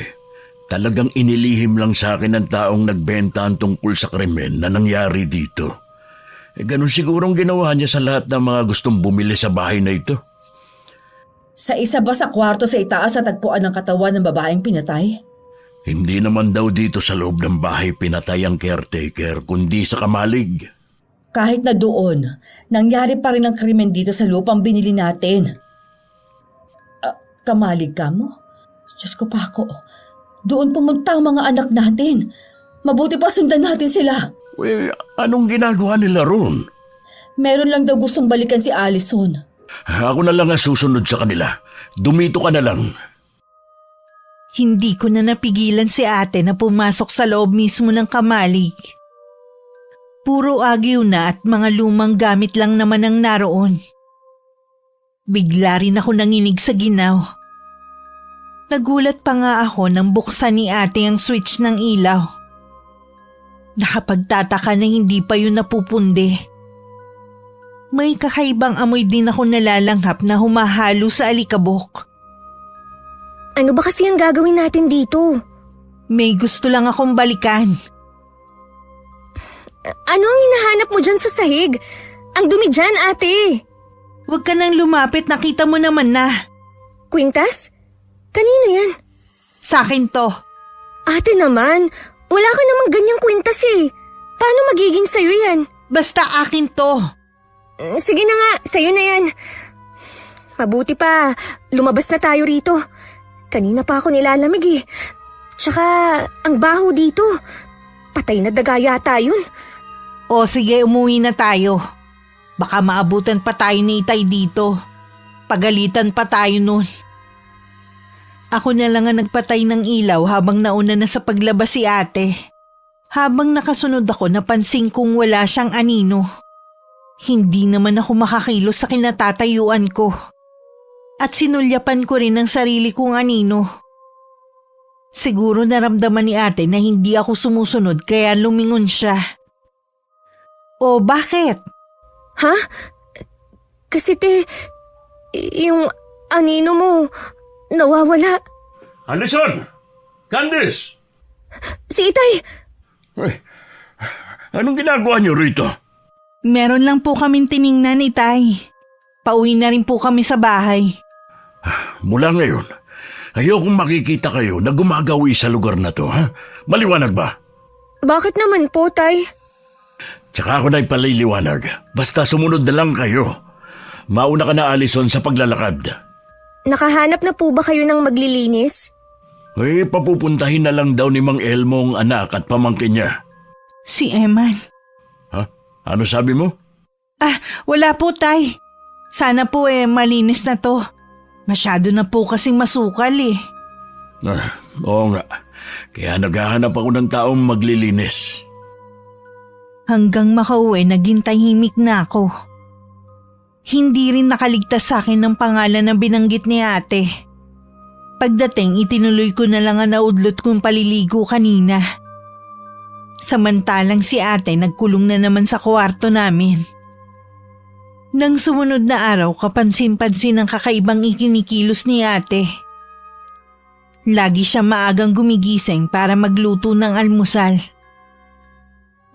Talagang inilihim lang sa akin ng taong nagbenta tungkol sa krimen na nangyari dito. Ganun sigurong ginawa niya sa lahat ng mga gustong bumili sa bahay na ito. Sa isa ba sa kwarto sa itaas sa tagpuan ng katawan ng babaeng pinatay? Hindi naman daw dito sa loob ng bahay pinatay ang caretaker, kundi sa kamalig. Kahit na doon, nangyari pa rin ang krimen dito sa lupang binili natin. Kamalig ka mo? Diyos ko, Paco. Doon pumunta ang mga anak natin. Mabuti pa sundan natin sila. Anong ginagawa nila roon? Meron lang daw gustong balikan si Allison. Ako na lang ang susunod sa kanila. Dumito ka na lang. Hindi ko na napigilan si ate na pumasok sa loob mismo ng kamalig. Puro agyo na at mga lumang gamit lang naman ang naroon. Bigla rin ako nanginig sa ginaw. Nagulat pa nga ako nang buksan ni ate ang switch ng ilaw. Nakapagtataka na hindi pa yun napupundi. May kakaibang amoy din ako nalalanghap na humahalo sa alikabok. Ano ba kasi ang gagawin natin dito? May gusto lang akong balikan. Ano ang hinahanap mo dyan sa sahig? Ang dumi dyan, ate. Huwag ka nang lumapit, nakita mo naman na. Quintas? Kanino yan? Sa akin to. Ate naman, wala ka namang ganyang kwintas eh. Paano magiging sayo yan? Basta akin to. Sige na nga, sayo na yan. Mabuti pa, lumabas na tayo rito. Kanina pa ako nilalamig eh. Tsaka, ang baho dito. Patay na daga yata yun. O sige, umuwi na tayo. Baka maabutan pa tayo ni Itay dito. Pagalitan pa tayo nun. Ako na lang ang nagpatay ng ilaw habang nauna na sa paglabas si ate. Habang nakasunod ako, napansin kong wala siyang anino. Hindi naman ako makakilos sa kinatatayuan ko. At sinulyapan ko rin ang sarili kong anino. Siguro naramdaman ni ate na hindi ako sumusunod kaya lumingon siya. O bakit? Ha? Kasi yung anino mo, nawawala. Alison! Candice! Si Itay! Ay, anong ginagawa niyo rito? Meron lang po kaming tiningnan, Itay. Pauwi na rin po kami sa bahay. Mula ngayon, ayokong makikita kayo na gumagawi sa lugar na to, ha? Maliwanag ba? Bakit naman po, Tay? Tsaka ako na ipaliliwanag. Basta sumunod na lang kayo. Mauna ka na, Alison, sa paglalakad. Nakahanap na po ba kayo ng maglilinis? Eh, papupuntahin na lang daw ni Mang Elmo ang anak at pamangkin niya. Si Eman. Ha? Ano sabi mo? Wala po, Tay. Sana po malinis na to. Masyado na po kasing masukal eh. Oo nga. Kaya naghahanap ako ng taong maglilinis. Hanggang makauwi, naging tahimik na ako. Hindi rin nakaligtas sa akin ng pangalan na binanggit ni ate. Pagdating, itinuloy ko na lang ang naudlot kong paliligo kanina. Samantalang si ate nagkulong na naman sa kwarto namin. Nang sumunod na araw, kapansin-pansin ang kakaibang ikinikilos ni ate. Lagi siya maagang gumigising para magluto ng almusal.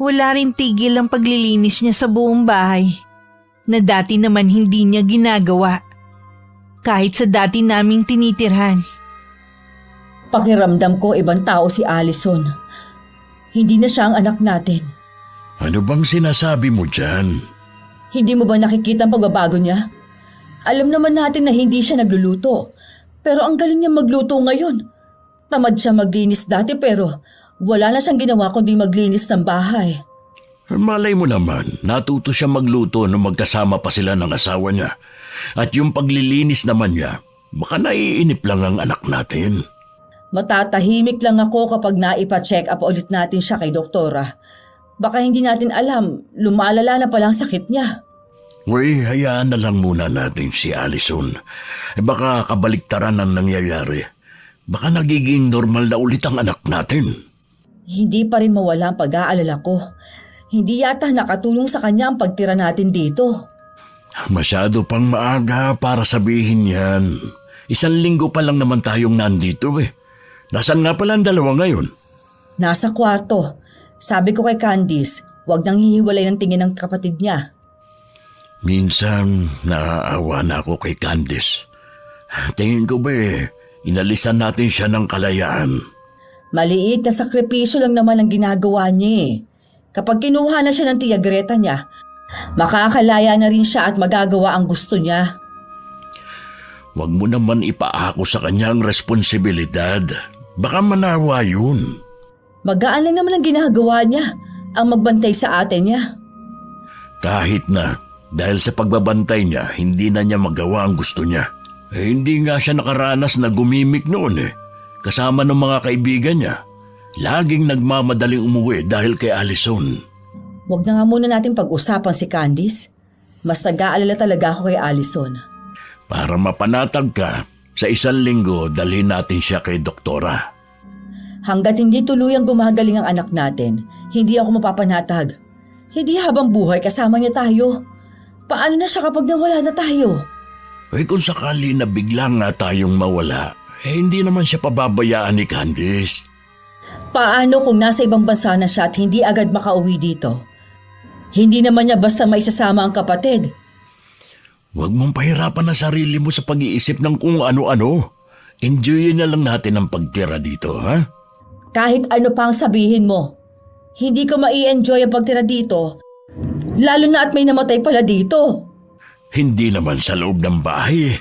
Wala rin tigil ang paglilinis niya sa buong bahay, na dati naman hindi niya ginagawa, kahit sa dati naming tinitirhan. Pakiramdam ko ibang tao si Alison. Hindi na siya ang anak natin. Ano bang sinasabi mo dyan? Hindi mo ba nakikita ang pagbabago niya? Alam naman natin na hindi siya nagluluto. Pero ang galing niya magluto ngayon. Tamad siya maglinis dati pero wala na siyang ginawa kundi maglinis ng bahay. Malay mo naman, natuto siya magluto nung magkasama pa sila ng asawa niya. At yung paglilinis naman niya, baka naiinip lang ang anak natin. Matatahimik lang ako kapag naipa-check up ulit natin siya kay doktora. Baka hindi natin alam, lumalala na palang sakit niya. Uy, hayaan na lang muna natin si Alison. Baka kabaliktaran ang nangyayari. Baka nagiging normal na ulit ang anak natin. Hindi pa rin mawala ang pag-aalala ko. Hindi yata nakatulong sa kanya ang pagtira natin dito. Masyado pang maaga para sabihin yan. 1 linggo pa lang naman tayong nandito eh. Nasaan nga pala ang dalawa ngayon? Nasa kwarto. Sabi ko kay Candice, huwag nang hihiwalay ng tingin ng kapatid niya. Minsan, naaawa na ako kay Candice. Tingin ko ba inalisan natin siya ng kalayaan. Maliit na sakripisyo lang naman ang ginagawa niya eh. Kapag kinuha na siya ng tiya Greta niya, makakalaya na rin siya at magagawa ang gusto niya. Huwag mo naman ipaako sa kanya ang responsibilidad. Baka manawa yun. Magaan lang naman ang ginagawa niya, ang magbantay sa ate niya. Kahit na, dahil sa pagbabantay niya, hindi na niya magawa ang gusto niya. Hindi nga siya nakaranas na gumimik noon eh. Kasama ng mga kaibigan niya. Laging nagmamadaling umuwi dahil kay Alison. Huwag na nga muna natin pag-usapan si Candice. Mas nag-aalala talaga ako kay Allison. Para mapanatag ka, sa 1 linggo dalhin natin siya kay doktora. Hanggat hindi tuluyang gumagaling ang anak natin, hindi ako mapapanatag. Hindi habang buhay kasama niya tayo. Paano na siya kapag nawala na tayo? Kung sakali na bigla nga tayong mawala, hindi naman siya pababayaan ni Candice. Paano kung nasa ibang bansa na siya at hindi agad makauwi dito? Hindi naman niya basta maisasama ang kapatid. Huwag mong pahirapan ang sarili mo sa pag-iisip ng kung ano-ano. Enjoyin na lang natin ang pagtira dito, ha? Kahit ano pa ang sabihin mo, hindi ko mai-enjoy ang pagtira dito, lalo na at may namatay pala dito. Hindi naman sa loob ng bahay.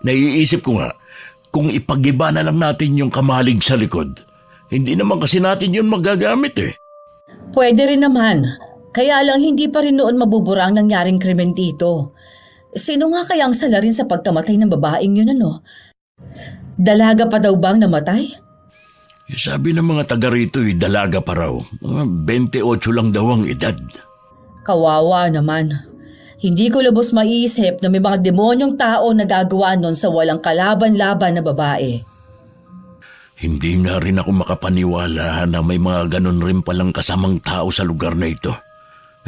Naiisip ko nga, kung ipag-iba na lang natin yung kamalig sa likod, hindi naman kasi natin yun magagamit eh. Pwede rin naman, kaya lang hindi pa rin noon mabubura ang nangyaring krimen dito. Sino nga kaya ang salarin sa pagkamatay ng babaeng yun ano? Dalaga pa daw bang namatay? Sabi ng mga taga rito dalaga pa raw. Mga 28 lang daw ang edad. Kawawa naman. Hindi ko lubos maiisip na may mga demonyong tao na gagawa nun sa walang kalaban-laban na babae. Hindi nga rin ako makapaniwala na may mga ganun rin palang kasamang tao sa lugar na ito.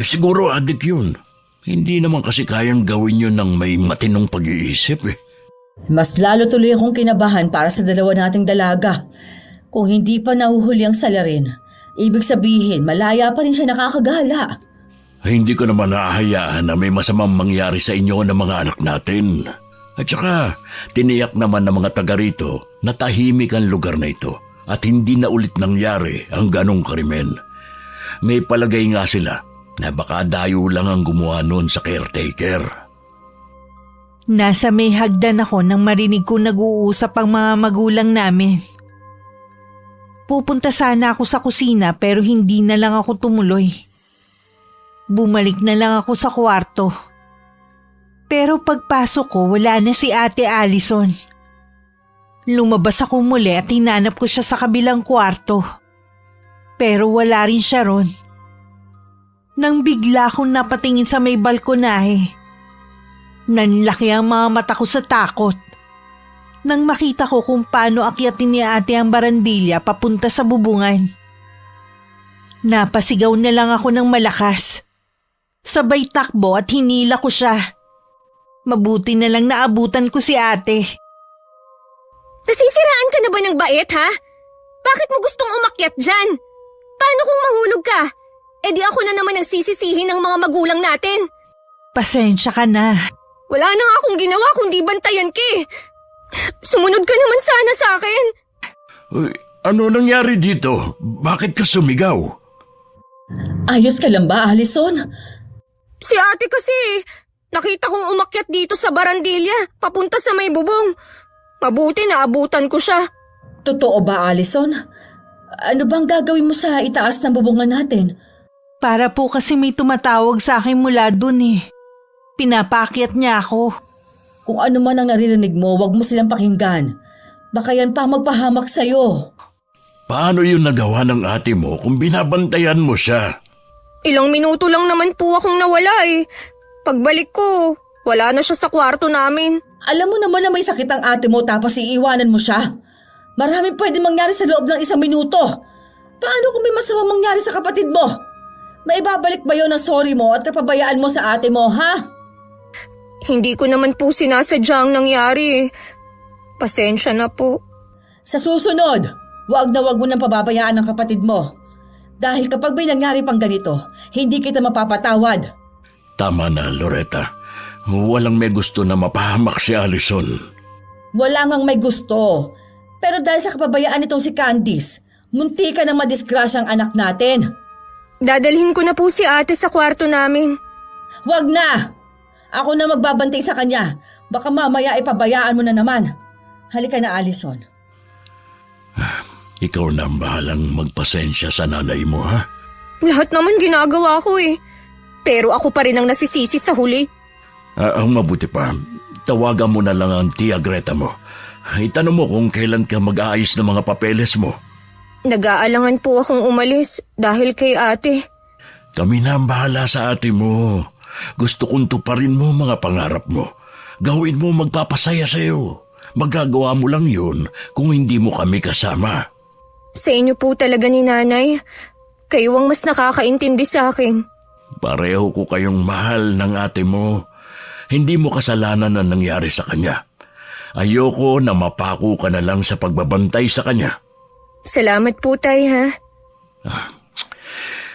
Siguro adik yun. Hindi naman kasi kayang gawin yun ng may matinong pag-iisip eh. Mas lalo tuloy akong kinabahan para sa dalawa nating dalaga. Kung hindi pa nahuhuli ang salarin, ibig sabihin malaya pa rin siya nakakagala. Hindi ko naman naahayaan na may masamang mangyari sa inyo ng mga anak natin. At saka, tiniyak naman ng mga taga rito na tahimik ang lugar na ito at hindi na ulit nangyari ang ganong krimen. May palagay nga sila na baka dayo lang ang gumawa noon sa caretaker. Nasa may hagdan ako nang marinig ko nag-uusap ang mga magulang namin. Pupunta sana ako sa kusina pero hindi na lang ako tumuloy. Bumalik na lang ako sa kwarto. Pero pagpasok ko wala na si Ate Allison. Lumabas ako muli at hinanap ko siya sa kabilang kwarto. Pero wala rin siya ron. Nang bigla akong napatingin sa may balkonahe. Nanlaki ang mga mata ko sa takot. Nang makita ko kung paano akyatin ni ate ang barandilya papunta sa bubungan. Napasigaw na lang ako ng malakas. Sabay takbo at hinila ko siya. Mabuti na lang naabutan ko si ate. Nasisiraan ka na ba ng bait, ha? Bakit mo gustong umakyat dyan? Paano kung mahulog ka? E di ako na naman nagsisisihin ng mga magulang natin. Pasensya ka na. Wala na nga akong ginawa kundi bantayan ka eh. Sumunod ka naman sana sa akin. Uy, ano nangyari dito? Bakit ka sumigaw? Ayos ka lang ba, Allison? Si ate kasi, nakita kong umakyat dito sa barandilya, papunta sa may bubong. Mabuti na abutan ko siya. Totoo ba, Allison? Ano bang gagawin mo sa itaas ng bubungan natin? Para po kasi may tumatawag sa akin mula dun eh. Pinapakyat niya ako. Kung ano man ang naririnig mo, wag mo silang pakinggan. Baka yan pa magpahamak sa'yo. Paano yun nagawa ng ate mo kung binabantayan mo siya? Ilang minuto lang naman po akong nawala eh. Pagbalik ko, wala na siya sa kwarto namin. Alam mo naman na may sakit ang ate mo tapos iiwanan mo siya. Maraming pwede mangyari sa loob ng 1 minuto. Paano kung may masamang mangyari sa kapatid mo? Maibabalik ba yun ang sorry mo at kapabayaan mo sa ate mo, ha? Hindi ko naman po sinasadya ang nangyari. Pasensya na po. Sa susunod, wag na wag mo nang pababayaan ang kapatid mo. Dahil kapag may nangyari pang ganito, hindi kita mapapatawad. Tama na, Loretta. Walang may gusto na mapahamak si Allison. Wala ngang may gusto. Pero dahil sa kapabayaan nitong si Candice, munti ka na madisgrasya ang anak natin. Dadalhin ko na po si ate sa kwarto namin. Wag na! Ako na magbabantay sa kanya. Baka mamaya ipabayaan mo na naman. Halika na, Allison. Ikaw na ang bahalang magpasensya sa nanay mo, ha? Lahat naman ginagawa ko eh. Pero ako pa rin ang nasisisi sa huli. Ang mabuti pa, tawagan mo na lang ang tia Greta mo. Itanong mo kung kailan ka mag-aayos ng mga papeles mo. Nag-aalangan po akong umalis dahil kay ate. Kami na ang bahala sa ate mo. Gusto kong tuparin mo mga pangarap mo. Gawin mo magpapasaya sa'yo. Magagawa mo lang yun kung hindi mo kami kasama. Sa inyo po talaga ni nanay. Kayo ang mas nakakaintindi sa akin. Pareho ko kayong mahal ng ate mo. Hindi mo kasalanan ang nangyari sa kanya. Ayoko na mapako ka na lang sa pagbabantay sa kanya. Salamat po, tay, ha?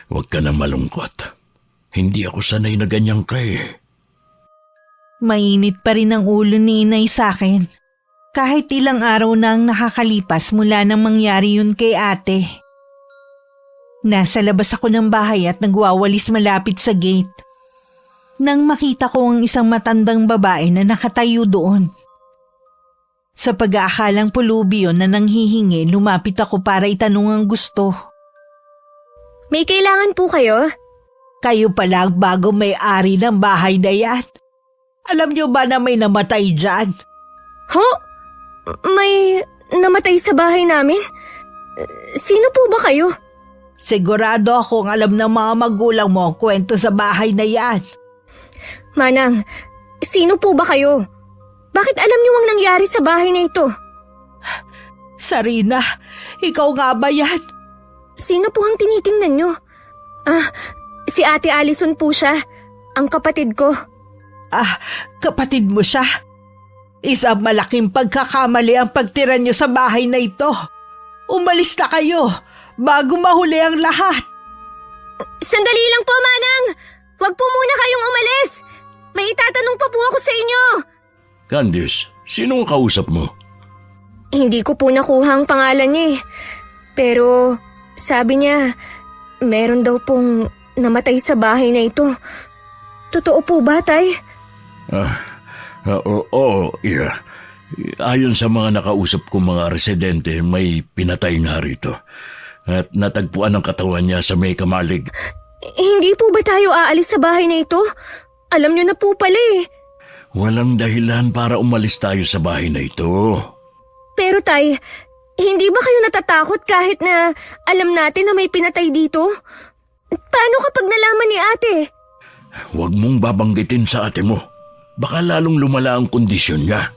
Huwag ka na malungkot. Hindi ako sanay na ganyan ka eh. Mainit pa rin ang ulo ni inay sa akin. Kahit ilang araw na ang nakakalipas mula nang mangyari yun kay ate. Nasa labas ako ng bahay at nagwawalis malapit sa gate. Nang makita ko ang isang matandang babae na nakatayo doon. Sa pag-aakalang pulubi yun na nanghihingi, lumapit ako para itanong ang gusto. May kailangan po kayo? Kayo pala ang bago may-ari ng bahay na yan. Alam niyo ba na may namatay dyan? Ho? May namatay sa bahay namin? Sino po ba kayo? Sigurado akong alam ng mga magulang mo ang kwento sa bahay na yan. Manang, sino po ba kayo? Bakit alam niyo ang nangyari sa bahay na ito? Sarina, ikaw nga ba yan? Sino po ang tinitingnan niyo? Si Ate Allison po siya. Ang kapatid ko. Kapatid mo siya? Isang malaking pagkakamali ang pagtira niyo sa bahay na ito. Umalis na kayo bago mahuli ang lahat. Sandali lang po, Manang! Huwag po muna kayong umalis! May itatanong pa po ako sa inyo! Candice, sino ang kausap mo? Hindi ko po nakuha ang pangalan niya eh. Pero sabi niya, meron daw pong namatay sa bahay na ito. Totoo po ba, Tay? Oo, yeah. Ayon sa mga nakausap kong mga residente, may pinatay nga rito. At natagpuan ang katawan niya sa may kamalig. Hindi po ba tayo aalis sa bahay na ito? Alam niyo na po pala eh. Walang dahilan para umalis tayo sa bahay na ito. Pero Tay, hindi ba kayo natatakot kahit na alam natin na may pinatay dito? Paano kapag nalaman ni ate? Huwag mong babanggitin sa ate mo. Baka lalong lumala ang kondisyon niya.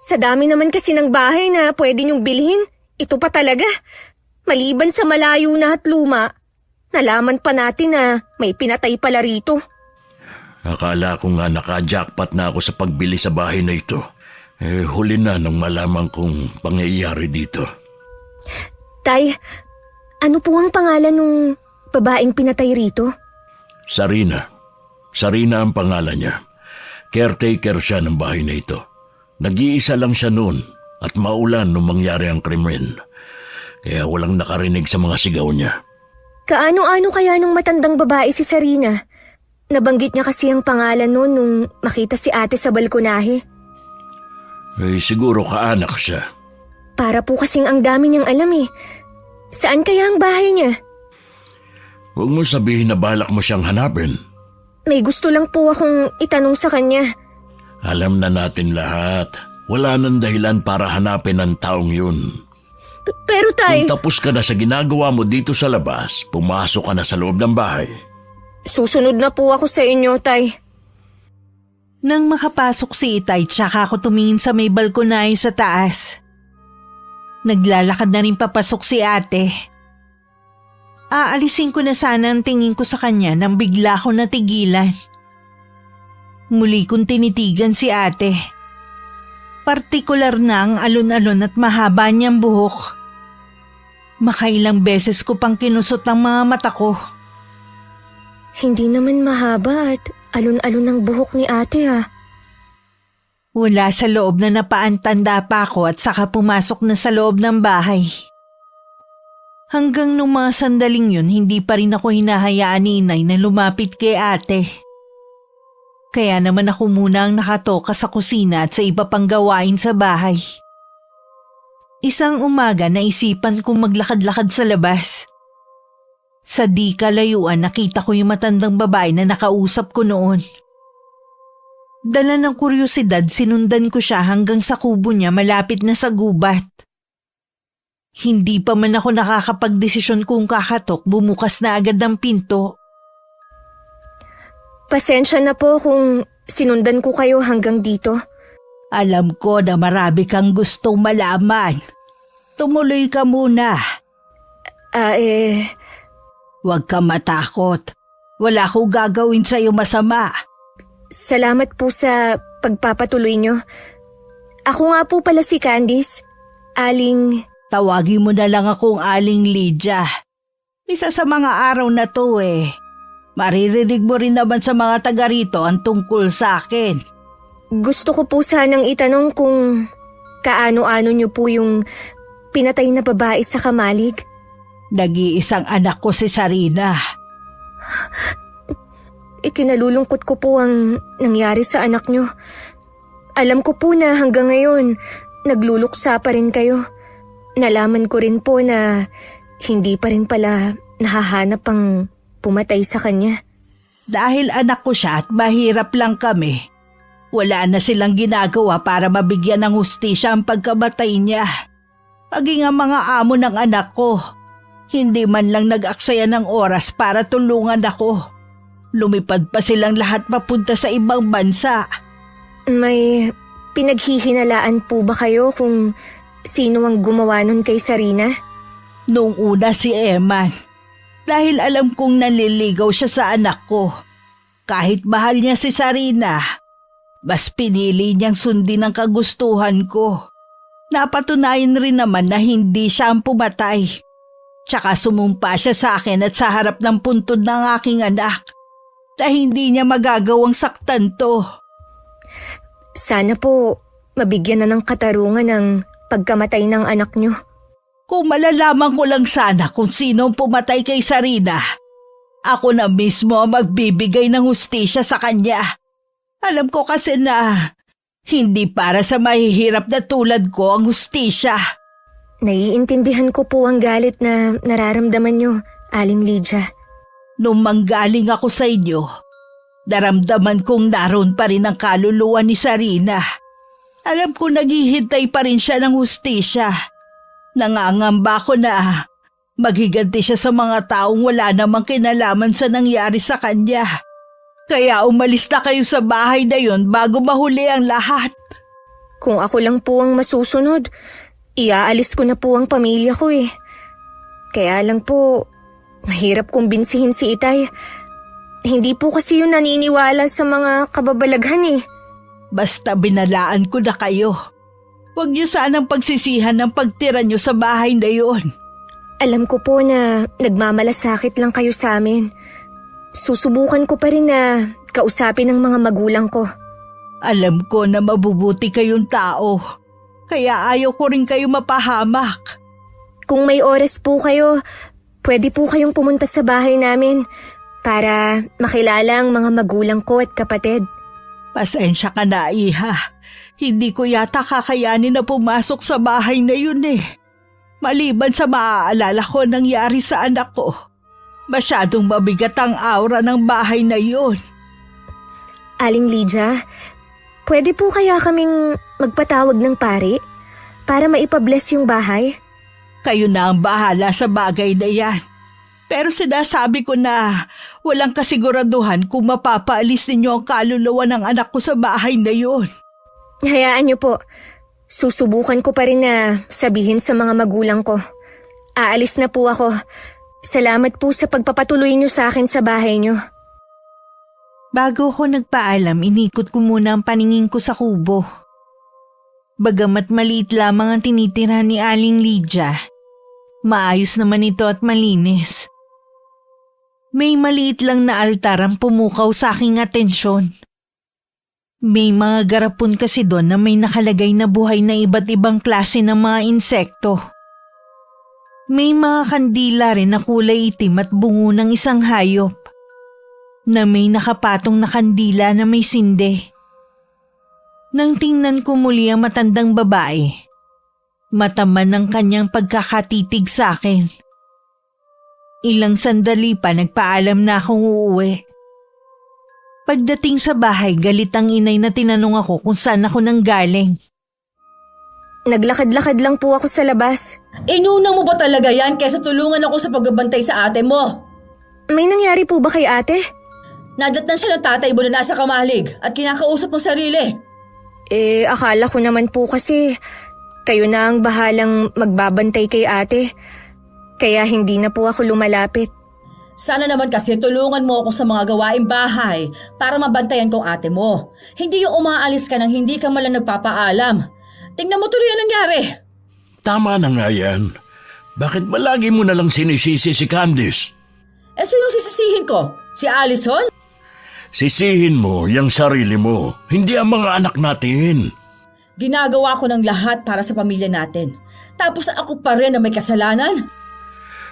Sa dami naman kasi ng bahay na pwede niyong bilhin, ito pa talaga. Maliban sa malayo na at luma, nalaman pa natin na may pinatay pala rito. Akala ko nga naka-jackpot na ako sa pagbili sa bahay na ito. Huli na nang malaman kong pangyayari dito. Tay, ano po ang pangalan ng babaeng pinatay rito? Sarina. Sarina ang pangalan niya. Caretaker siya ng bahay na ito. Nag-iisa lang siya noon at maulan nung mangyari ang krimen. Kaya walang nakarinig sa mga sigaw niya. Kaano-ano kaya nung matandang babae si Sarina? Nabanggit niya kasi ang pangalan noon nung makita si ate sa balkonahe. Siguro kaanak siya. Para po kasing ang dami niyang alam eh. Saan kaya ang bahay niya? Huwag mo sabihin na balak mo siyang hanapin. May gusto lang po akong itanong sa kanya. Alam na natin lahat. Wala nang dahilan para hanapin ang taong yun. Pero Tay, Kung tapos ka na sa ginagawa mo dito sa labas, pumasok ka na sa loob ng bahay. susunod na po ako sa inyo, Tay. Nang makapasok si Itay, tsaka ako tumingin sa may balkonahe sa taas. Naglalakad na rin papasok si ate. Aalisin ko na sana ang tingin ko sa kanya nang bigla ko natigilan. Muli kong tinitigan si ate. Partikular na ang alon-alon at mahaba niyang buhok. Makailang beses ko pang kinusot ang mga mata ko. Hindi naman mahaba at alon-alon ang buhok ni ate ah. Wala sa loob na napaantanda pa ako at saka pumasok na sa loob ng bahay. Hanggang nung mga sandaling yun, hindi pa rin ako hinahayaan ni inay na lumapit kay ate. Kaya naman ako muna ang nakatoka sa kusina at sa iba pang gawain sa bahay. Isang umaga naisipan kong maglakad-lakad sa labas. Sa di kalayuan nakita ko yung matandang babae na nakausap ko noon. Dala ng kuryosidad sinundan ko siya hanggang sa kubo niya malapit na sa gubat. Hindi pa man ako nakakapagdesisyon kung kakatok, bumukas na agad ang pinto. Pasensya na po kung sinundan ko kayo hanggang dito. Alam ko na marami kang gustong malaman. Tumuloy ka muna. Huwag ka matakot. Wala akong gagawin sa'yo masama. Salamat po sa pagpapatuloy nyo. Ako nga po pala si Candice. Aling... Tawagin mo na lang akong Aling Lydia. Isa sa mga araw na to Maririnig mo rin naman sa mga taga rito ang tungkol sa akin. Gusto ko po sanang itanong kung kaano-ano nyo po yung pinatay na babae sa Kamalig. Nag-iisang anak ko si Sarina. Ikinalulungkot ko po ang nangyari sa anak nyo. Alam ko po na hanggang ngayon, nagluluksa pa rin kayo. Nalaman ko rin po na hindi pa rin pala nahahanap ang pumatay sa kanya. Dahil anak ko siya at mahirap lang kami, wala na silang ginagawa para mabigyan ng hustisya ang pagkamatay niya. Maging ang mga amo ng anak ko, hindi man lang nag-aksaya ng oras para tulungan ako. Lumipad pa silang lahat papunta sa ibang bansa. May pinaghihinalaan po ba kayo kung sino ang gumawa nun kay Sarina? Noong una si Eman. Dahil alam kong naliligaw siya sa anak ko. Kahit mahal niya si Sarina, mas pinili niyang sundin ang kagustuhan ko. Napatunayan rin naman na hindi siya ang pumatay. Tsaka sumumpa siya sa akin at sa harap ng puntod ng aking anak na hindi niya magagawang saktan to. Sana po mabigyan na ng katarungan ang pagkamatay ng anak niyo. Kung malalaman ko lang sana kung sino ang pumatay kay Sarina, ako na mismo ang magbibigay ng hustisya sa kanya. Alam ko kasi na hindi para sa mahihirap na tulad ko ang hustisya. Naiintindihan ko po ang galit na nararamdaman niyo, Aling Lydia. Nung manggaling ako sa inyo, naramdaman kong naroon pa rin ang kaluluwa ni Sarina. Alam ko naghihintay pa rin siya ng hustisya. Nangangamba ko na maghiganti siya sa mga taong wala namang kinalaman sa nangyari sa kanya. Kaya umalis na kayo sa bahay na yun bago mahuli ang lahat. Kung ako lang po ang masusunod, iaalis ko na po ang pamilya ko Kaya lang po, mahirap kumbinsihin si Itay. Hindi po kasi yun naniniwala sa mga kababalaghan Basta binalaan ko na kayo. Huwag niyo sanang pagsisihan ng pagtira niyo sa bahay na yun. Alam ko po na nagmamalasakit lang kayo sa amin. Susubukan ko pa rin na kausapin ang mga magulang ko. Alam ko na mabubuti kayong tao. Kaya ayaw ko rin kayo mapahamak. Kung may oras po kayo, pwede po kayong pumunta sa bahay namin para makilala ang mga magulang ko at kapatid. Pasensya ka na, Iha. Hindi ko yata kakayanin na pumasok sa bahay na yun Maliban sa maaalala ko nangyari sa anak ko, masyadong mabigat ang aura ng bahay na yun. Aling Lydia, pwede po kaya kaming magpatawag ng pari para maipabless yung bahay? Kayo na ang bahala sa bagay na yan. Pero sinasabi ko na walang kasiguraduhan kung mapapaalis ninyo ang kaluluwa ng anak ko sa bahay na yun. Hayaan niyo po. Susubukan ko pa rin na sabihin sa mga magulang ko. Aalis na po ako. Salamat po sa pagpapatuloy niyo sa akin sa bahay niyo. Bago ko nagpaalam, inikot ko muna ang paningin ko sa kubo. Bagamat maliit lamang ang tinitira ni Aling Lydia, maayos naman ito at malinis. May maliit lang na altar ang pumukaw sa aking atensyon. May mga garapon kasi doon na may nakalagay na buhay na iba't ibang klase ng mga insekto. May mga kandila rin na kulay itim at bungo ng isang hayop na may nakapatong na kandila na may sinde. Nang tingnan ko muli ang matandang babae, mataman ang kanyang pagkakatitig sa akin. Ilang sandali pa nagpaalam na akong uuwi. Pagdating sa bahay, galit ang inay na tinanong ako kung saan ako nanggaling. Naglakad-lakad lang po ako sa labas. Inuna mo ba talaga yan kaysa tulungan ako sa pagbabantay sa ate mo? May nangyari po ba kay ate? Nadatnan siya ng tatay mo na nasa kamalig at kinakausap ng sarili. Akala ko naman po kasi kayo na ang bahalang magbabantay kay ate. Kaya hindi na po ako lumalapit. Sana naman kasi tulungan mo ako sa mga gawaing bahay para mabantayan kong ate mo. Hindi yung umaalis ka nang hindi ka malang nagpapaalam. Tingnan mo tuloy ang nangyari. Tama na nga yan. Bakit ba lagi mo nalang sinisisi si Candice? Sinong sisisihin ko? Si Allison? Sisihin mo yung sarili mo, hindi ang mga anak natin. Ginagawa ko ng lahat para sa pamilya natin. Tapos ako pa rin na may kasalanan?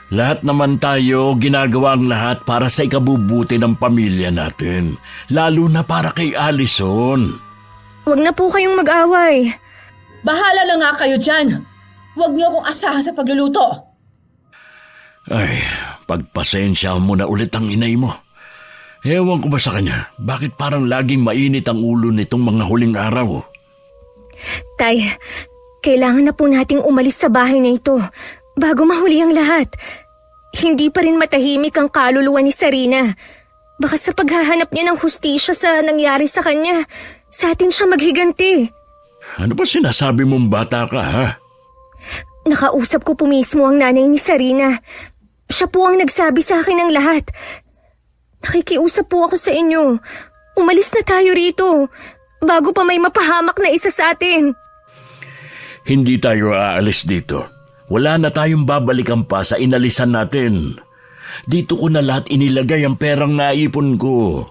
Lahat naman tayo ginagawa ang lahat para sa ikabubuti ng pamilya natin. Lalo na para kay Allison. Huwag na po kayong mag-away. Bahala na nga kayo dyan. Huwag niyo akong asahan sa pagluluto. Ay, pagpasensya mo na ulit ang inay mo. Ewan ko ba sa kanya, bakit parang laging mainit ang ulo nitong mga huling araw? Tay, kailangan na po nating umalis sa bahay na ito bago mahuli ang lahat. Hindi pa rin matahimik ang kaluluwa ni Sarina. Baka sa paghahanap niya ng hustisya sa nangyari sa kanya, sa atin siya maghiganti. Ano ba sinasabi mong bata ka, ha? Nakausap ko po mismo ang nanay ni Sarina. Siya po ang nagsabi sa akin ng lahat. Nakikiusap po ako sa inyo. Umalis na tayo rito bago pa may mapahamak na isa sa atin. Hindi tayo aalis dito. Wala na tayong babalikan pa sa inalisan natin. Dito ko na lahat inilagay ang perang naipon ko.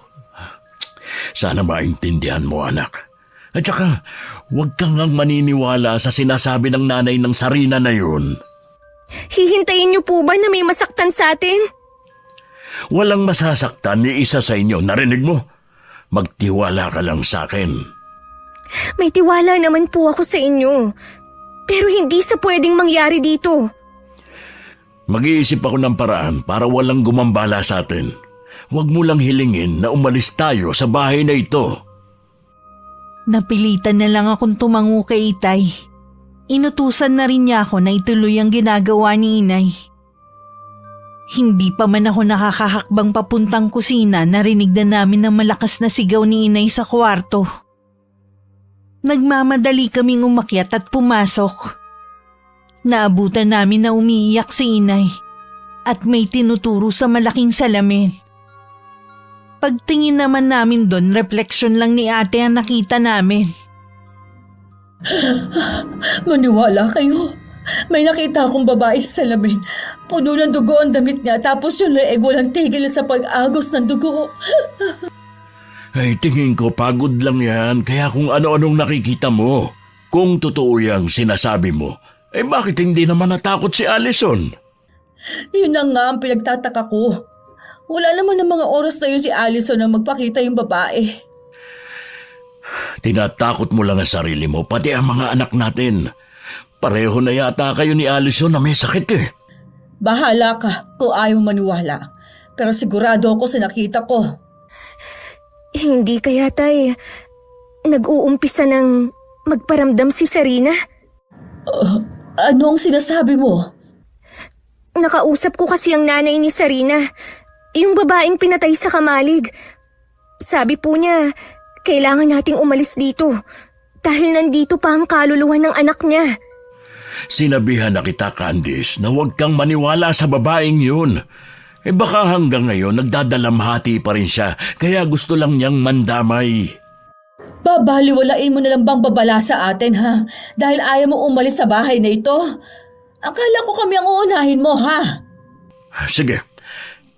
Sana maintindihan mo, anak. At saka, huwag kang ngang maniniwala sa sinasabi ng nanay ng Sarina na yun. Hihintayin niyo po ba na may masaktan sa atin? Walang masasaktan ni isa sa inyo, narinig mo? Magtiwala ka lang sa akin. May tiwala naman po ako sa inyo. Pero hindi sa pwedeng mangyari dito. Mag-iisip ako ng paraan para walang gumambala sa atin. Huwag mo lang hilingin na umalis tayo sa bahay na ito. Napilitan na lang akong tumango kay Itay. Inutusan na rin niya ako na ituloy ang ginagawa ni Inay. Hindi pa man ako nakakahakbang papuntang kusina, narinig na namin ang malakas na sigaw ni Inay sa kwarto. Nagmamadali kaming umakyat at pumasok. Naabutan namin na umiiyak si Inay at may tinuturo sa malaking salamin. Pagtingin naman namin doon, refleksyon lang ni ate ang nakita namin. Maniwala kayo. May nakita akong babae sa salamin. Puno ng dugo ang damit niya tapos yung leeg walang tigil sa pag-agos ng dugo. Ay, tingin ko pagod lang yan, kaya kung ano-anong nakikita mo. Kung totoo yung sinasabi mo, bakit hindi naman natakot si Allison? Yun na nga ang pinagtataka ko. Wala naman ng mga oras na yun si Allison na magpakita yung babae. Tinatakot mo lang ang sarili mo, pati ang mga anak natin. Pareho na yata kayo ni Allison na may sakit eh. Bahala ka kung ayaw maniwala. Pero sigurado ako sa nakita ko. Hindi kaya tay, nag-uumpisa ng magparamdam si Sarina? Ano ang sinasabi mo? Nakausap ko kasi ang nanay ni Sarina, yung babaeng pinatay sa kamalig. Sabi po niya, kailangan nating umalis dito dahil nandito pa ang kaluluwa ng anak niya. Sinabihan na kita, Candice, na huwag kang maniwala sa babaeng yun. Baka hanggang ngayon nagdadalamhati pa rin siya, kaya gusto lang niyang mandamay. Babaliwalain mo na lang bang babala sa atin, ha? Dahil ayaw mo umalis sa bahay na ito? Akala ko kami ang uunahin mo, ha? Sige,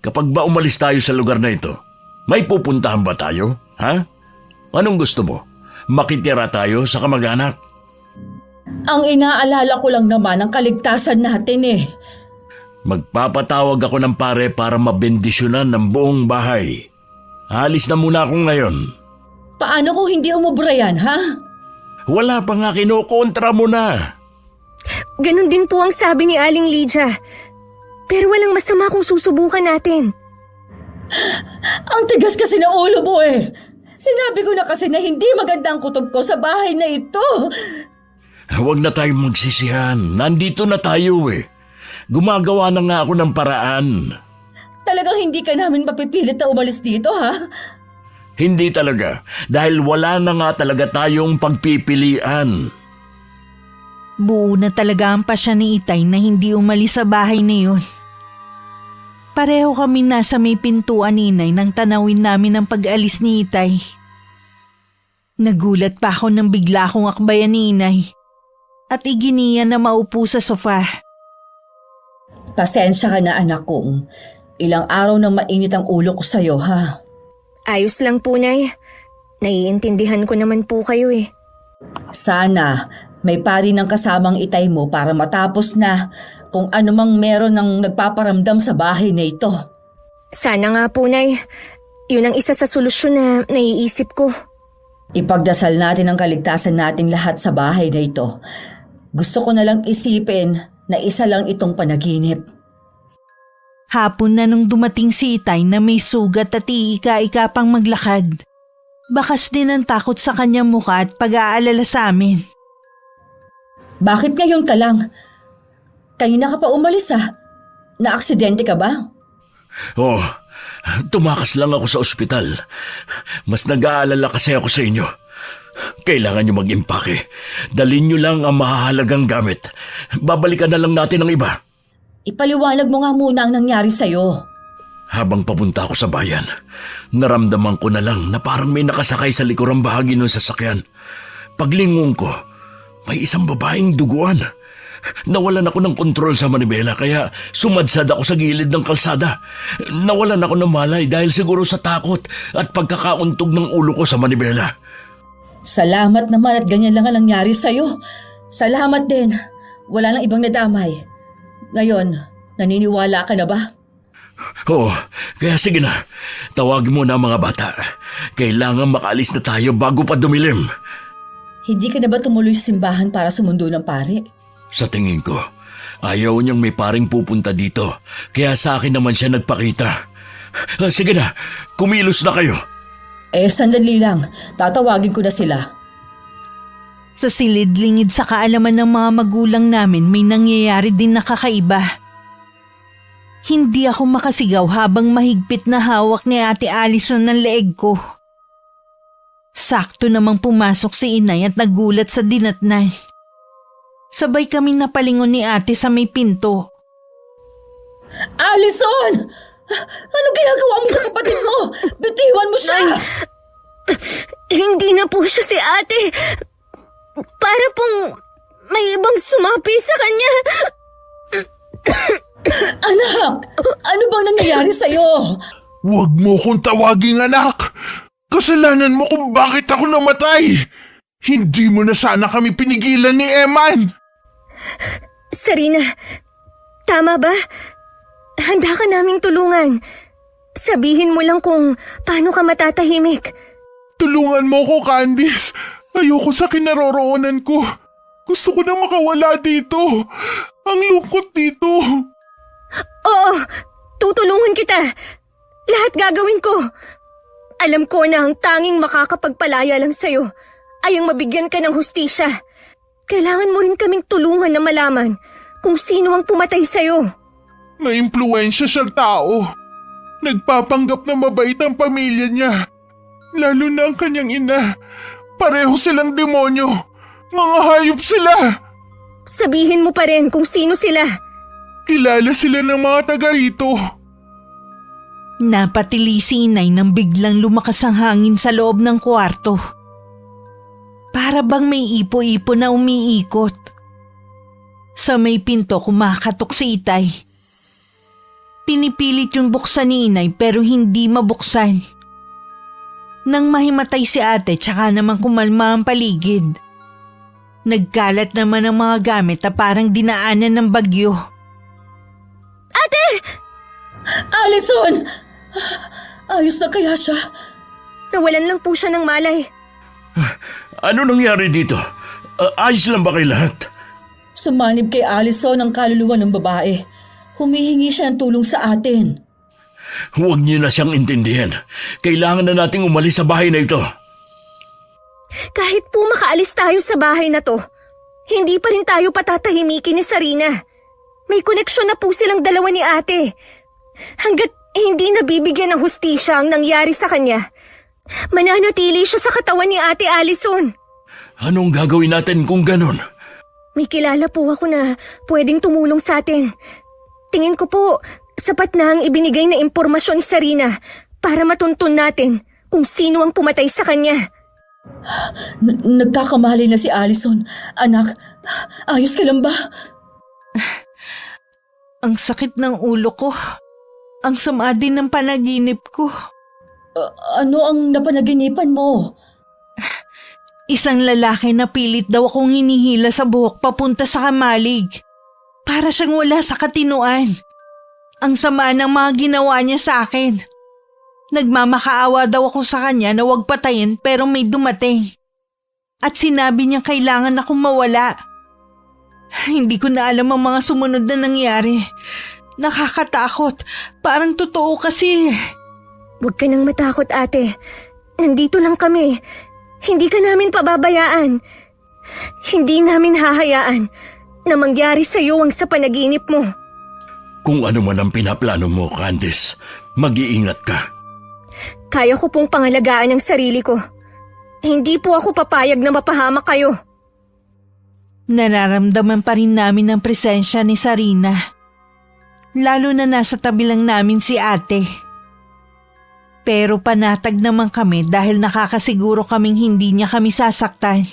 kapag ba umalis tayo sa lugar na ito, may pupuntahan ba tayo, ha? Anong gusto mo? Makitira tayo sa kamag-anak? Ang inaalala ko lang naman ang kaligtasan natin eh. Magpapatawag ako ng pare para mabendisyonan ng buong bahay. Alis na muna ako ngayon. Paano kung hindi umubra yan, ha? Wala pa nga, kinukontra mo na. Ganon din po ang sabi ni Aling Lydia. Pero walang masama kung susubukan natin. Ang tigas kasi ng ulo mo eh. Sinabi ko na kasi na hindi maganda ang kutob ko sa bahay na ito. Huwag na tayong magsisihan. Nandito na tayo eh. Gumagawa na nga ako ng paraan. Talagang hindi ka namin mapipilit na umalis dito, ha? Hindi talaga. Dahil wala na nga talaga tayong pagpipilian. Buo na talaga ang pasya ni Itay na hindi umalis sa bahay na yun. Pareho kami nasa may pintuan ni Inay nang tanawin namin ang pag-alis ni Itay. Nagulat pa ako nang bigla akong akbayan ni Inay at iginiya na maupo sa sofa. Pasensya ka na, anak kong. Ilang araw nang mainit ang ulo ko sa'yo, ha? Ayos lang po, Nay. Naiintindihan ko naman po kayo eh. Sana may pari ng kasamang Itay mo para matapos na kung ano mang meron ng nagpaparamdam sa bahay na ito. Sana nga po, Nay. Yun ang isa sa solusyon na naiisip ko. Ipagdasal natin ang kaligtasan natin lahat sa bahay na ito. Gusto ko na lang isipin na isa lang itong panaginip. Hapon na nung dumating si Itay na may sugat at iika-ika pang maglakad. Bakas din ang takot sa kanyang mukha at pag-aalala sa amin. Bakit ngayon ka lang? Kanina ka pa umalis, ha? Naaksidente ka ba? Oh, tumakas lang ako sa ospital. Mas nag-aalala kasi ako sa inyo. Kailangan nyo mag-impake. Dalhin nyo lang ang mahahalagang gamit. Babalikan na lang natin ang iba. Ipaliwanag mo nga muna ang nangyari sa'yo. Habang papunta ako sa bayan, naramdaman ko na lang na parang may nakasakay sa likurang bahagi ng sasakyan. Paglingon ko, may isang babaeng duguan. Nawalan ako ng kontrol sa manibela kaya sumadsad ako sa gilid ng kalsada. Nawalan ako ng malay dahil siguro sa takot at pagkakauntog ng ulo ko sa manibela. Salamat naman at ganyan lang ang nangyari sa'yo. Salamat din. Wala nang ibang nadamay. Ngayon, naniniwala ka na ba? Oo, kaya sige na. Tawagin mo na ang mga bata. Kailangan makaalis na tayo bago pa dumilim. Hindi ka na ba tumuloy sa simbahan para sumundo ng pare? Sa tingin ko, ayaw niyang may paring pupunta dito. Kaya sa akin naman siya nagpakita. Sige na, kumilos na kayo. Sandali lang. Tatawagin ko na sila. Sa silid-lingid sa kaalaman ng mga magulang namin may nangyayari din na kakaiba. Hindi ako makasigaw habang mahigpit na hawak ni Ate Allison ng leeg ko. Sakto namang pumasok si Inay at nagulat sa dinatnan. Sabay kaming napalingon ni Ate sa may pinto. Allison! Ano ginagawa mo sa kapatid mo? Bitiwan mo siya! Hindi na po siya si ate. Para pong may ibang sumapi sa kanya. Anak! Ano bang nangyayari sa'yo? Huwag mo kong tawaging anak! Kasalanan mo kung bakit ako namatay! Hindi mo na sana kami pinigilan ni Eman! Sarina, tama ba? Handa ka naming tulungan. Sabihin mo lang kung paano ka matatahimik. Tulungan mo ko, Candice! Ayoko sa kinaroroonan ko. Gusto ko na makawala dito. Ang lungkot dito. Oo, tutulungan kita. Lahat gagawin ko. Alam ko na ang tanging makakapagpalaya lang sa'yo ay ang mabigyan ka ng hustisya. Kailangan mo rin kaming tulungan na malaman kung sino ang pumatay sa'yo. Naimpluwensya siyang tao. Nagpapanggap na mabait ang pamilya niya. Lalo na ang kanyang ina. Pareho silang demonyo. Mga hayop sila. Sabihin mo pa rin kung sino sila. Kilala sila ng mga taga rito. Napatili si Inay nang biglang lumakas ang hangin sa loob ng kwarto. Para bang may ipo-ipo na umiikot. Sa may pinto kumakatok si Itay. Pinipilit yung buksan ni Inay pero hindi mabuksan. Nang mahimatay si Ate tsaka naman kumalma ang paligid. Nagkalat naman ang mga gamit na parang dinaanan ng bagyo. Ate! Allison! Ayos na kaya siya? Nawalan lang po siya ng malay. Ano nangyari dito? Ayos lang ba kay lahat? Sumanib kay Allison ang kaluluwa ng babae. Humihingi siya ng tulong sa atin. Huwag niyo na siyang intindihan. Kailangan na nating umalis sa bahay na ito. Kahit po makaalis tayo sa bahay na to, hindi pa rin tayo patatahimikin ni Sarina. May koneksyon na po silang dalawa ni ate. Hanggat hindi nabibigyan ng hustisya ang nangyari sa kanya, mananatili siya sa katawan ni Ate Allison. Anong gagawin natin kung ganon? May kilala po ako na pwedeng tumulong sa atin. Tingin ko po, sapat na ang ibinigay na impormasyon ni Sarina para matuntun natin kung sino ang pumatay sa kanya. Nagkakamali na si Allison. Anak, ayos ka lang ba? Ang sakit ng ulo ko. Ang sama din ng panaginip ko. Ano ang napanaginipan mo? Isang lalaki na pilit daw akong hinihila sa buhok papunta sa kamalig. Para siyang wala sa katinuan. Ang sama ng mga ginawa niya sa akin. Nagmamakaawa daw ako sa kanya na huwag patayin pero may dumating. At sinabi niya kailangan akong mawala. Hindi ko na alam ang mga sumunod na nangyari. Nakakatakot. Parang totoo kasi. Huwag ka nang matakot, ate. Nandito lang kami. Hindi ka namin pababayaan. Hindi namin hahayaan na mangyari sa iyo ang sa panaginip mo. Kung ano man ang pinaplano mo, Candice, mag-iingat ka. Kaya ko pong pangalagaan ang sarili ko. Hindi po ako papayag na mapahamak kayo. Nararamdaman pa rin namin ang presensya ni Sarina. Lalo na nasa tabi lang namin si ate. Pero panatag naman kami dahil nakakasiguro kaming hindi niya kami sasaktan.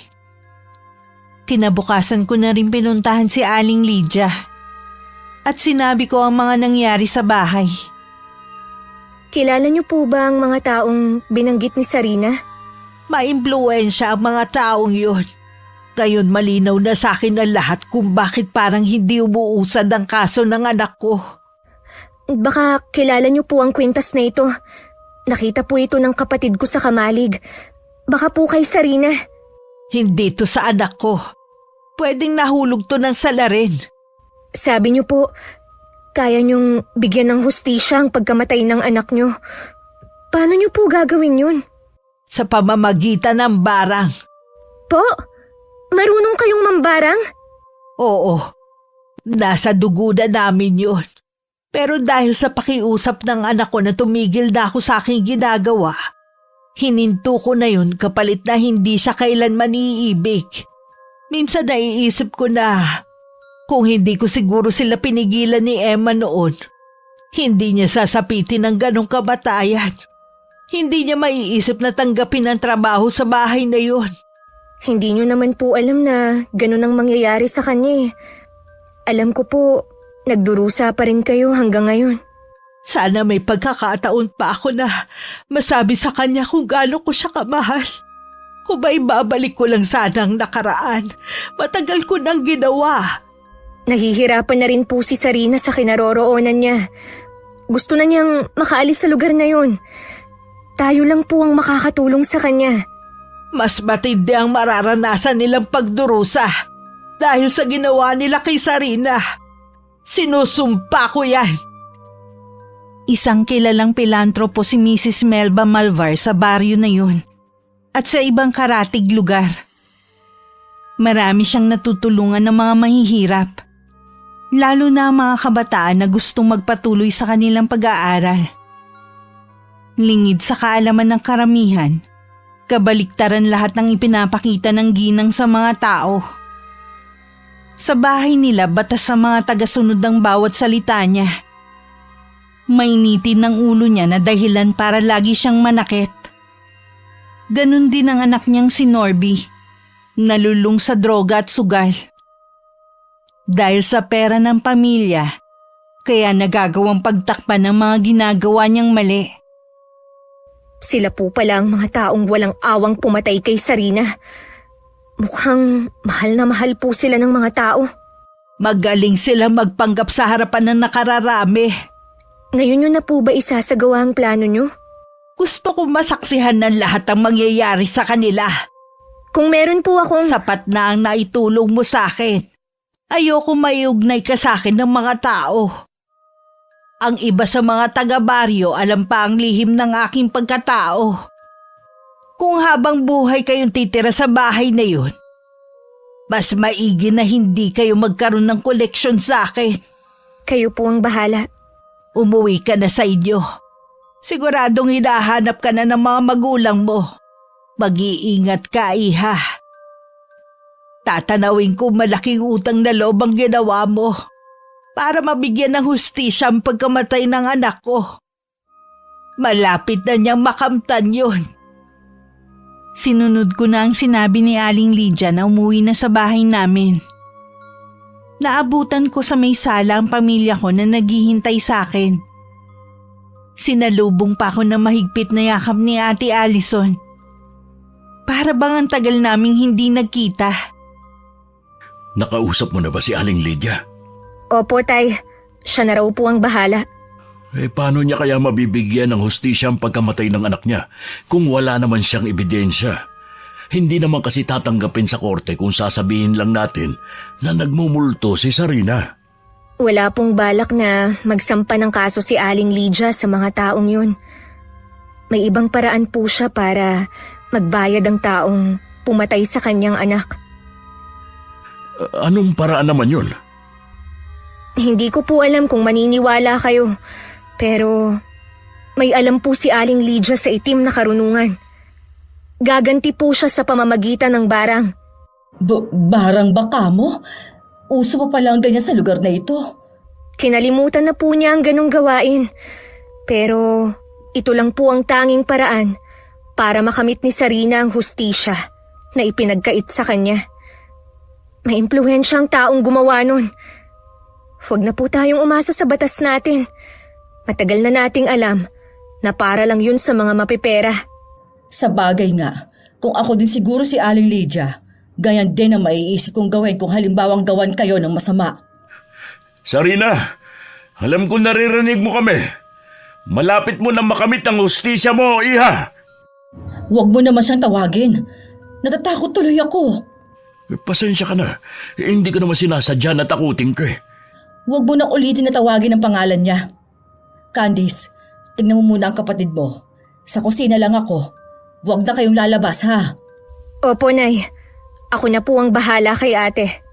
Kinabukasan ko na rin pinuntahan si Aling Lydia. At sinabi ko ang mga nangyari sa bahay. Kilala niyo po ba ang mga taong binanggit ni Sarina? Maimpluwensya ang mga taong yun. Ngayon malinaw na sa akin ang lahat kung bakit parang hindi umuusad ang kaso ng anak ko. Baka kilala niyo po ang kwintas na ito. Nakita po ito ng kapatid ko sa Kamalig. Baka po kay Sarina. Hindi to sa anak ko. Pwedeng nahulog to ng salarin. Sabi niyo po, kaya niyong bigyan ng hustisya ang pagkamatay ng anak niyo. Paano niyo po gagawin yun? Sa pamamagitan ng barang. Po? Marunong kayong mambarang? Oo. Nasa dugo na namin yun. Pero dahil sa pakiusap ng anak ko na tumigil na ako sa aking ginagawa, hininto ko na yun kapalit na hindi siya kailanman iibig. Minsan naiisip ko na kung hindi ko siguro sila pinigilan ni Emma noon, hindi niya sasapitin ng ganong kamatayan. Hindi niya maiisip na tanggapin ang trabaho sa bahay na yun. Hindi niyo naman po alam na ganun ang mangyayari sa kanya eh. Alam ko po, nagdurusa pa rin kayo hanggang ngayon. Sana may pagkakataon pa ako na masabi sa kanya kung gaano ko siya kamahal. Kung ba ibabalik ko lang sana ang nakaraan, matagal ko nang ginawa. Nahihirapan na rin po si Sarina sa kinaroroonan niya. Gusto na niyang makaalis sa lugar na yun. Tayo lang po ang makakatulong sa kanya. Mas matindi ang mararanasan nilang pagdurusa dahil sa ginawa nila kay Sarina. Sinusumpa ko yan. Isang kilalang pilantropo si Mrs. Melba Malvar sa baryo na yun at sa ibang karatig lugar. Marami siyang natutulungan ng mga mahihirap, lalo na ang mga kabataan na gustong magpatuloy sa kanilang pag-aaral. Lingid sa kaalaman ng karamihan, kabaliktaran lahat ng ipinapakita ng ginang sa mga tao. Sa bahay nila batas sa mga tagasunod ng bawat salita niya. Mainitin ng ulo niya na dahilan para lagi siyang manakit. Ganon din ang anak niyang si Norby, nalulung sa droga at sugal. Dahil sa pera ng pamilya, kaya nagagawang pagtakpan ng mga ginagawa niyang mali. Sila po pala ang mga taong walang awang pumatay kay Sarina. Mukhang mahal na mahal po sila ng mga tao. Magaling sila magpanggap sa harapan ng nakararami. Ngayon nyo na po ba isasagawa ang plano nyo? Gusto ko masaksihan ng lahat ang mangyayari sa kanila. Kung meron po akong... Sapat na ang naitulong mo sa akin. Ayoko maiugnay ka sa akin ng mga tao. Ang iba sa mga taga-baryo alam pa ang lihim ng aking pagkatao. Kung habang buhay kayong titira sa bahay na yun, Mas maigi na hindi kayo magkaroon ng koleksyon sa akin. Kayo po ang bahala. Umuwi ka na sa inyo. Siguradong hinahanap ka na ng mga magulang mo. Mag-iingat ka, iha. Tatanawin ko malaking utang na loob ang ginawa mo para mabigyan ng hustisya ang pagkamatay ng anak ko. Malapit na niyang makamtan yun. Sinunod ko na ang sinabi ni Aling Lydia na umuwi na sa bahay namin. Naabutan ko sa may sala ang pamilya ko na naghihintay sa akin. Sinalubong pa ako ng mahigpit na yakap ni Ate Allison. Para bang ang tagal naming hindi nagkita. Nakausap mo na ba si Aling Lydia? Opo, Tay. Siya na raw po ang bahala. Paano niya kaya mabibigyan ng hustisya ang pagkamatay ng anak niya kung wala naman siyang ebidensya? Hindi naman kasi tatanggapin sa korte kung sasabihin lang natin na nagmumulto si Sarina. Wala pong balak na magsampa ng kaso si Aling Lydia sa mga taong yun. May ibang paraan po siya para magbayad ang taong pumatay sa kanyang anak. Anong paraan naman yun? Hindi ko po alam kung maniniwala kayo, pero may alam po si Aling Lydia sa itim na karunungan. Gaganti po siya sa pamamagitan ng barang. Barang baka mo? Uso pa pala ang ganyan sa lugar na ito. Kinalimutan na po niya ang ganong gawain. Pero ito lang po ang tanging paraan para makamit ni Sarina ang hustisya na ipinagkait sa kanya. May impluwensyang taong gumawa nun. Huwag na po tayong umasa sa batas natin. Matagal na nating alam na para lang yun sa mga mapipera. Sa bagay nga, kung ako din siguro si Aling Lydia, ganyan din ang maiisip kong gawin kung halimbawang gawan kayo ng masama. Sarina, alam ko naririnig mo kami. Malapit mo na makamit ang hustisya mo, iha. Huwag mo naman siyang tawagin. Natatakot tuloy ako. Pasensya ka na. Hindi ko naman sinasadya na takutin ka eh. Huwag mo nang ulitin na tawagin ang pangalan niya. Candice, tignan mo muna ang kapatid mo. Sa kusina lang ako. Huwag na kayong lalabas, ha? Opo, Nay. Ako na po ang bahala kay ate.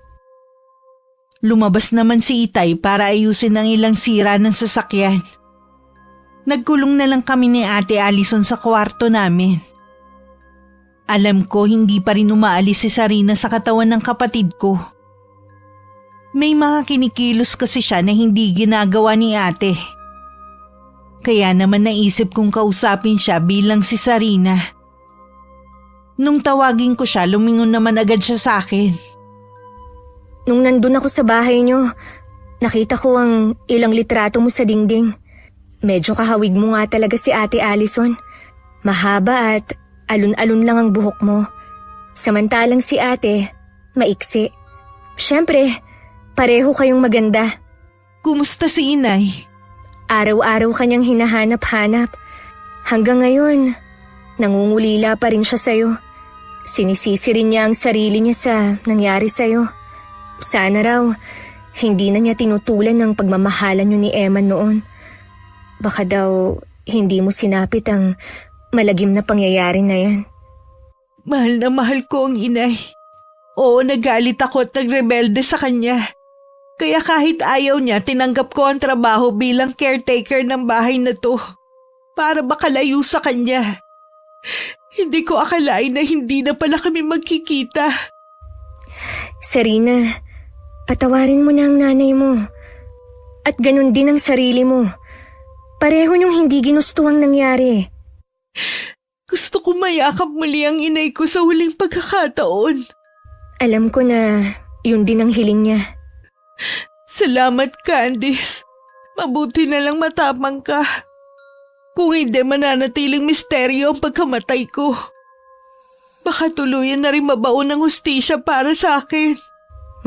Lumabas naman si Itay para ayusin ang ilang sira ng sasakyan. Nagkulong na lang kami ni Ate Allison sa kwarto namin. Alam ko hindi pa rin umaalis si Sarina sa katawan ng kapatid ko. May mga kinikilos kasi siya na hindi ginagawa ni ate. Kaya naman naisip kong kausapin siya bilang si Sarina. Nung tawagin ko siya, lumingon naman agad siya sa akin. Nung nandun ako sa bahay niyo, nakita ko ang ilang litrato mo sa dingding. Medyo kahawig mo nga talaga si Ate Allison. Mahaba at alun-alun lang ang buhok mo. Samantalang si ate, maiksi. Siyempre, pareho kayong maganda. Kumusta si Inay? Araw-araw kanyang hinahanap-hanap. Hanggang ngayon, nangungulila pa rin siya sa'yo. Sinisisi rin niya ang sarili niya sa nangyari sa'yo. Sana raw, hindi na niya tinutulan ng pagmamahalan niyo ni Emma noon. Baka daw, hindi mo sinapit ang malagim na pangyayari na yan. Mahal na mahal ko ang inay. Oo, nagalit ako at nagrebelde sa kanya. Kaya kahit ayaw niya, tinanggap ko ang trabaho bilang caretaker ng bahay na to. Para makalayo sa kanya. Hindi ko akalain na hindi na pala kami magkikita. Sarina, patawarin mo na ang nanay mo. At ganun din ang sarili mo. Pareho niyong hindi ginusto ang nangyari. Gusto ko mayakap muli ang inay ko sa huling pagkakataon. Alam ko na yun din ang hiling niya. Salamat, Candice. Mabuti na lang matapang ka. Kung hindi, mananatiling misteryo ang pagkamatay ko. Baka tuluyan na rin mabaon ng hustisya para sa akin.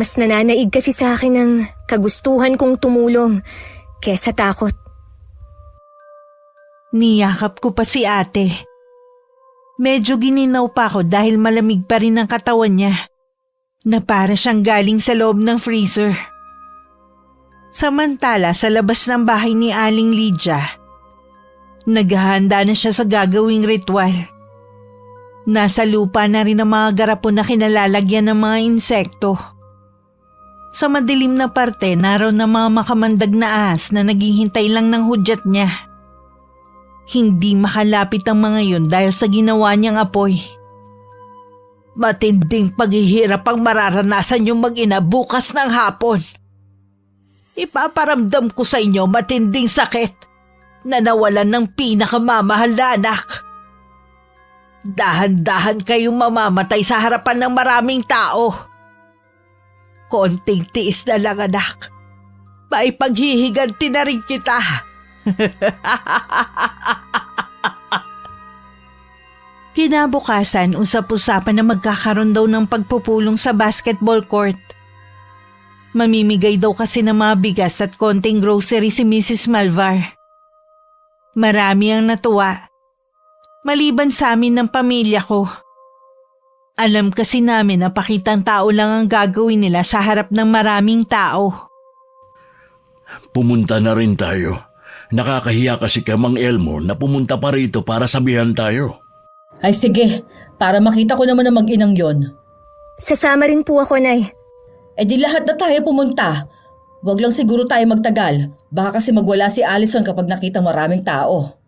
Mas nananaig kasi sa akin ang kagustuhan kong tumulong kesa takot. Niyakap ko pa si ate. Medyo gininaw pa ako dahil malamig pa rin ang katawan niya. Na para siyang galing sa loob ng freezer. Samantala sa labas ng bahay ni Aling Lydia, naghahanda na siya sa gagawing ritual. Nasa lupa na rin ang mga garapon na kinalalagyan ng mga insekto. Sa madilim na parte, naroon na mga makamandag na ahas na naghihintay lang ng hudyat niya. Hindi makalapit ang mga yun dahil sa ginawa niyang apoy. Matinding paghihirap ang mararanasan yung mag-ina bukas ng hapon. Ipaparamdam ko sa inyo matinding sakit na nawalan ng pinakamamahal na anak. Dahan-dahan kayong mamamatay sa harapan ng maraming tao. Konting tiis na lang, anak. Maipaghihiganti na rin kita. Kinabukasan, usap-usapan na magkakaroon daw ng pagpupulong sa basketball court. Mamimigay daw kasi ng mga bigas at konting grocery si Mrs. Malvar. Marami ang natuwa. Maliban sa amin ng pamilya ko. Alam kasi namin na pakitang tao lang ang gagawin nila sa harap ng maraming tao. Pumunta na rin tayo. Nakakahiya kasi kay Mang Elmo na pumunta pa rito para sabihan tayo. Ay sige, para makita ko naman ang mag-inang yon. Sasama rin po ako, Nay. Eh di lahat na tayo pumunta. Huwag lang siguro tayo magtagal. Baka kasi magwala si Allison kapag nakita maraming tao.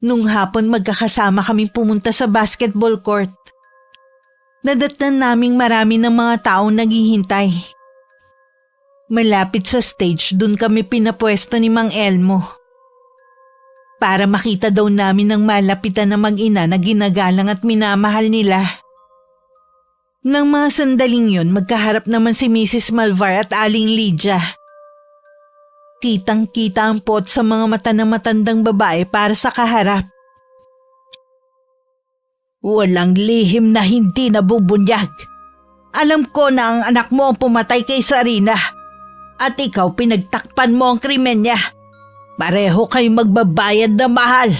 Nung hapon magkakasama kaming pumunta sa basketball court. Nadatnan naming marami ng mga taong naghihintay. Malapit sa stage, dun kami pinapwesto ni Mang Elmo. Para makita daw namin ang malapitan na mag-ina na ginagalang at minamahal nila. Nang mga sandaling yun, magkaharap naman si Mrs. Malvar at Aling Lydia. Kitang-kita ang pot sa mga mata ng matandang babae para sa kaharap. Walang lihim na hindi nabubunyag. Alam ko na ang anak mo ang pumatay kay Sarina. At ikaw pinagtakpan mo ang krimen niya. Pareho kayong magbabayad na mahal.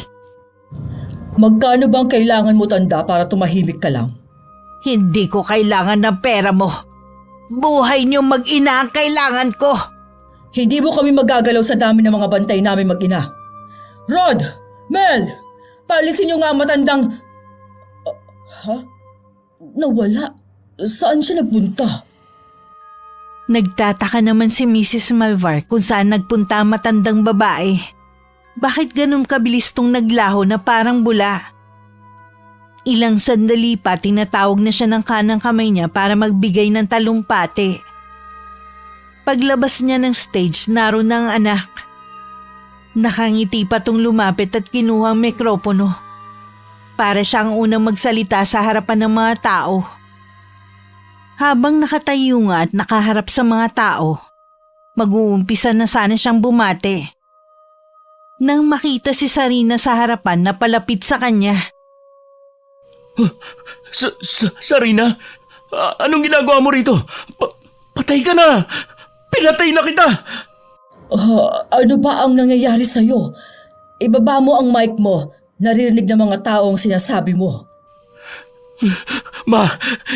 Magkano bang kailangan mo, tanda, para tumahimik ka lang? Hindi ko kailangan ng pera mo. Buhay niyo mag-ina ang kailangan ko. Hindi mo kami magagalaw sa dami ng mga bantay namin mag-ina. Rod! Mel! Paalisin niyo nga ang matandang... Nawala. Saan siya nagpunta? Nagtataka naman si Mrs. Malvar kung saan nagpunta ang matandang babae. Bakit ganun kabilis tong naglaho na parang bula? Ilang sandali pa tinatawag na siya ng kanang kamay niya para magbigay ng talumpati. Paglabas niya ng stage, naroon na ang anak. Nakangiti pa tong lumapit at kinuha ang mikropono. Para siya ang unang magsalita sa harapan ng mga tao. Habang nakatayo nga at nakaharap sa mga tao, mag-uumpisa na sana siyang bumate. Nang makita si Sarina sa harapan na palapit sa kanya. Sarina? Anong ginagawa mo rito? Patay ka na! Pinatay na kita! Ano ba ang nangyayari sa'yo? Ibaba mo ang mic mo. Naririnig ng mga tao ang sinasabi mo. Ma,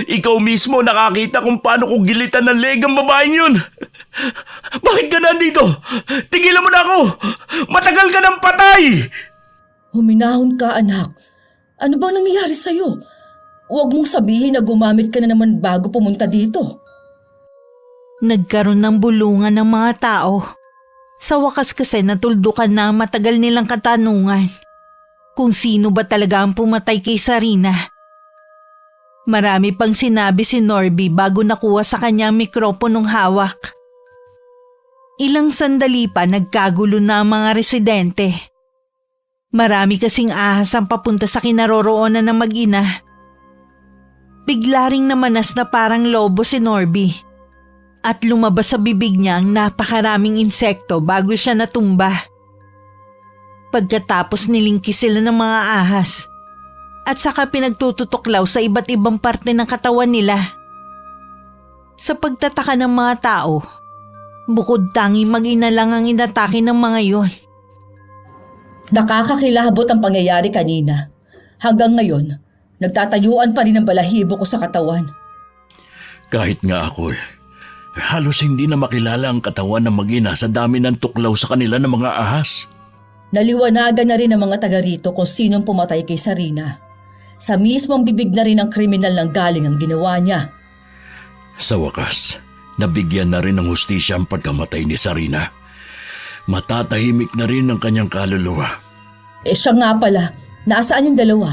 ikaw mismo nakakita kung paano ko gilitan ng leg ang babaeng yun. Bakit ka nandito? Tigilan mo na ako! Matagal ka ng patay! Huminahon ka, anak. Ano bang nangyayari sa'yo? Huwag mong sabihin na gumamit ka na naman bago pumunta dito. Nagkaroon ng bulungan ng mga tao. Sa wakas kasi natuldukan na ang matagal nilang katanungan. Kung sino ba talaga ang pumatay kay Sarina. Marami pang sinabi si Norby bago nakuha sa kanya ang mikroponong hawak. Ilang sandali pa nagkagulo na ang mga residente. Marami kasing ahas ang papunta sa kinaroroonan ng mag-ina. Bigla ring namanas na parang lobo si Norby. At lumabas sa bibig niya ang napakaraming insekto bago siya natumba. Pagkatapos nilingkis sila ng mga ahas. At saka pinagtututuklaw sa iba't ibang parte ng katawan nila. Sa pagtataka ng mga tao, bukod tanging mag-ina lang ang inatake ng mga yon. Nakakakilabot ang pangyayari kanina. Hanggang ngayon, nagtatayuan pa rin ang balahibo ko sa katawan. Kahit nga ako halos hindi na makilala ang katawan ng mag-ina sa dami ng tuklaw sa kanila ng mga ahas. Naliwanagan na rin ng mga taga rito kung sinong pumatay kay Sarina. Sa mismong bibig na rin ng kriminal ng galing ang ginawa niya. Sa wakas, nabigyan na rin ng hustisya ang pagkamatay ni Sarina. Matatahimik na rin ang kanyang kaluluwa. Siya nga pala, nasaan yung dalawa?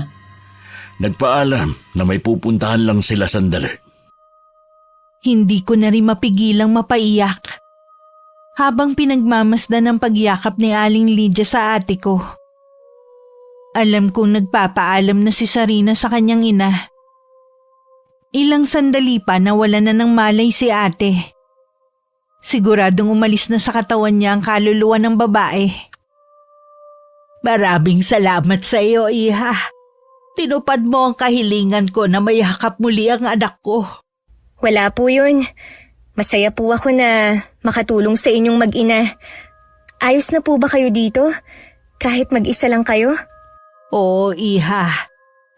Nagpaalam na may pupuntahan lang sila sandali. Hindi ko na rin mapigilang mapaiyak. Habang pinagmamasdan ng pagyakap ni Aling Lydia sa ate ko. Alam kong nagpapaalam na si Sarina sa kanyang ina. Ilang sandali pa nawala na ng malay si ate. Siguradong umalis na sa katawan niya ang kaluluwa ng babae. Maraming salamat sa iyo, iha. Tinupad mo ang kahilingan ko na mayakap muli ang anak ko. Wala po yun. Masaya po ako na makatulong sa inyong mag-ina. Ayos na po ba kayo dito? Kahit mag-isa lang kayo? Oo, iha.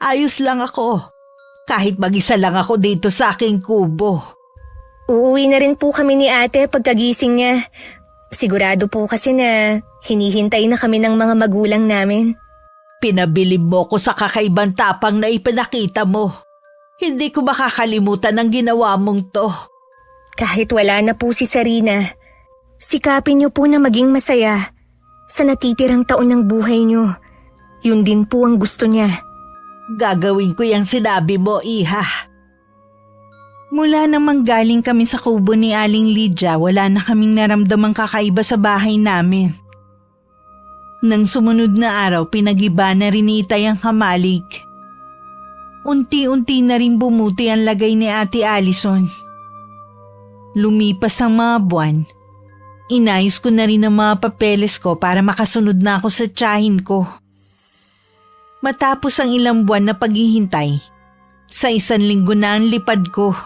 Ayos lang ako. Kahit mag-isa lang ako dito sa aking kubo. Uuwi na rin po kami ni ate pagkagising niya. Sigurado po kasi na hinihintay na kami ng mga magulang namin. Pinabilib mo ko sa kakaibang tapang na ipinakita mo. Hindi ko makakalimutan ang ginawa mong to. Kahit wala na po si Sarina, sikapin niyo po na maging masaya sa natitirang taon ng buhay niyo. Yun din po ang gusto niya. Gagawin ko yung sinabi mo, iha. Mula namang galing kami sa kubo ni Aling Lydia, wala na kaming naramdamang kakaiba sa bahay namin. Nang sumunod na araw, pinagiba na rin ni Itay ang kamalig. Unti-unti na rin bumuti ang lagay ni Ate Allison. Lumipas ang mga buwan. Inayos ko na rin ang mga papeles ko para makasunod na ako sa tiyahin ko. Matapos ang ilang buwan na paghihintay, sa 1 linggo na ang lipad ko.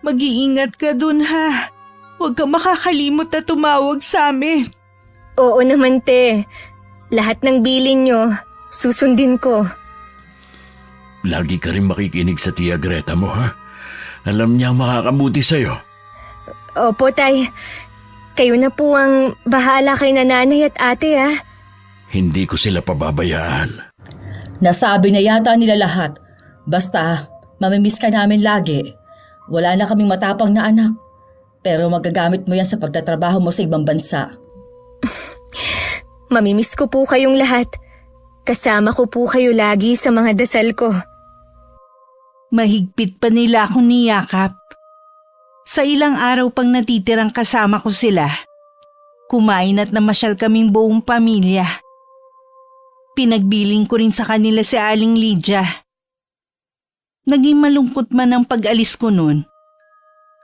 Mag-iingat ka dun ha. Huwag ka makakalimot na tumawag sa amin. Oo naman te, lahat ng bilin niyo, susundin ko. Lagi ka rin makikinig sa Tia Greta mo, ha? Alam niya ang makakabuti sa'yo. Opo tay, kayo na po ang bahala kay nanay at ate ha. Hindi ko sila pababayaan. Nasabi na yata nila lahat. Basta, mamimiss ka namin lagi. Wala na kaming matapang na anak. Pero magagamit mo yan sa pagtatrabaho mo sa ibang bansa. Mamimiss ko po kayong lahat. Kasama ko po kayo lagi sa mga dasal ko. Mahigpit pa nila akong niyakap. Sa ilang araw pang natitirang kasama ko sila, kumain at namasyal kaming buong pamilya. Pinagbiling ko rin sa kanila si Aling Lydia. Naging malungkot man ang pag-alis ko noon.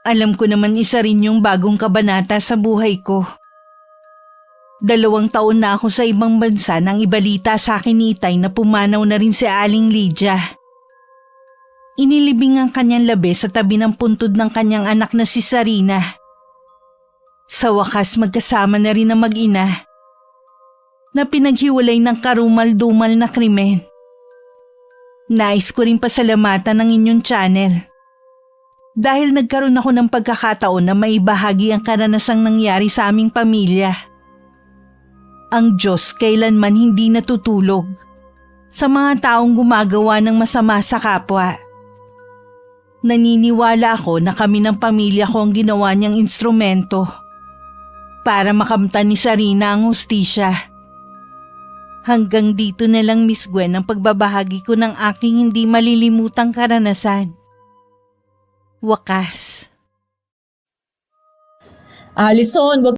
Alam ko naman isa rin yung bagong kabanata sa buhay ko. 2 taon na ako sa ibang bansa nang ibalita sa akin ni Itay na pumanaw na rin si Aling Lydia. Inilibing ang kanyang labi sa tabi ng puntod ng kanyang anak na si Sarina. Sa wakas magkasama na rin ang mag-ina na pinaghiwalay ng karumal-dumal na krimen. Nais ko rin pasalamatan ng inyong channel dahil nagkaroon ako ng pagkakataon na maibahagi ang karanasang nangyari sa aming pamilya. Ang Diyos kailanman hindi natutulog sa mga taong gumagawa ng masama sa kapwa. Naniniwala ako na kami ng pamilya ko ang ginawa niyang instrumento para makamtan ni Sarina ang hustisya. Hanggang dito na lang, Miss Gwen, ang pagbabahagi ko ng aking hindi malilimutang karanasan. Wakas. Allison, wag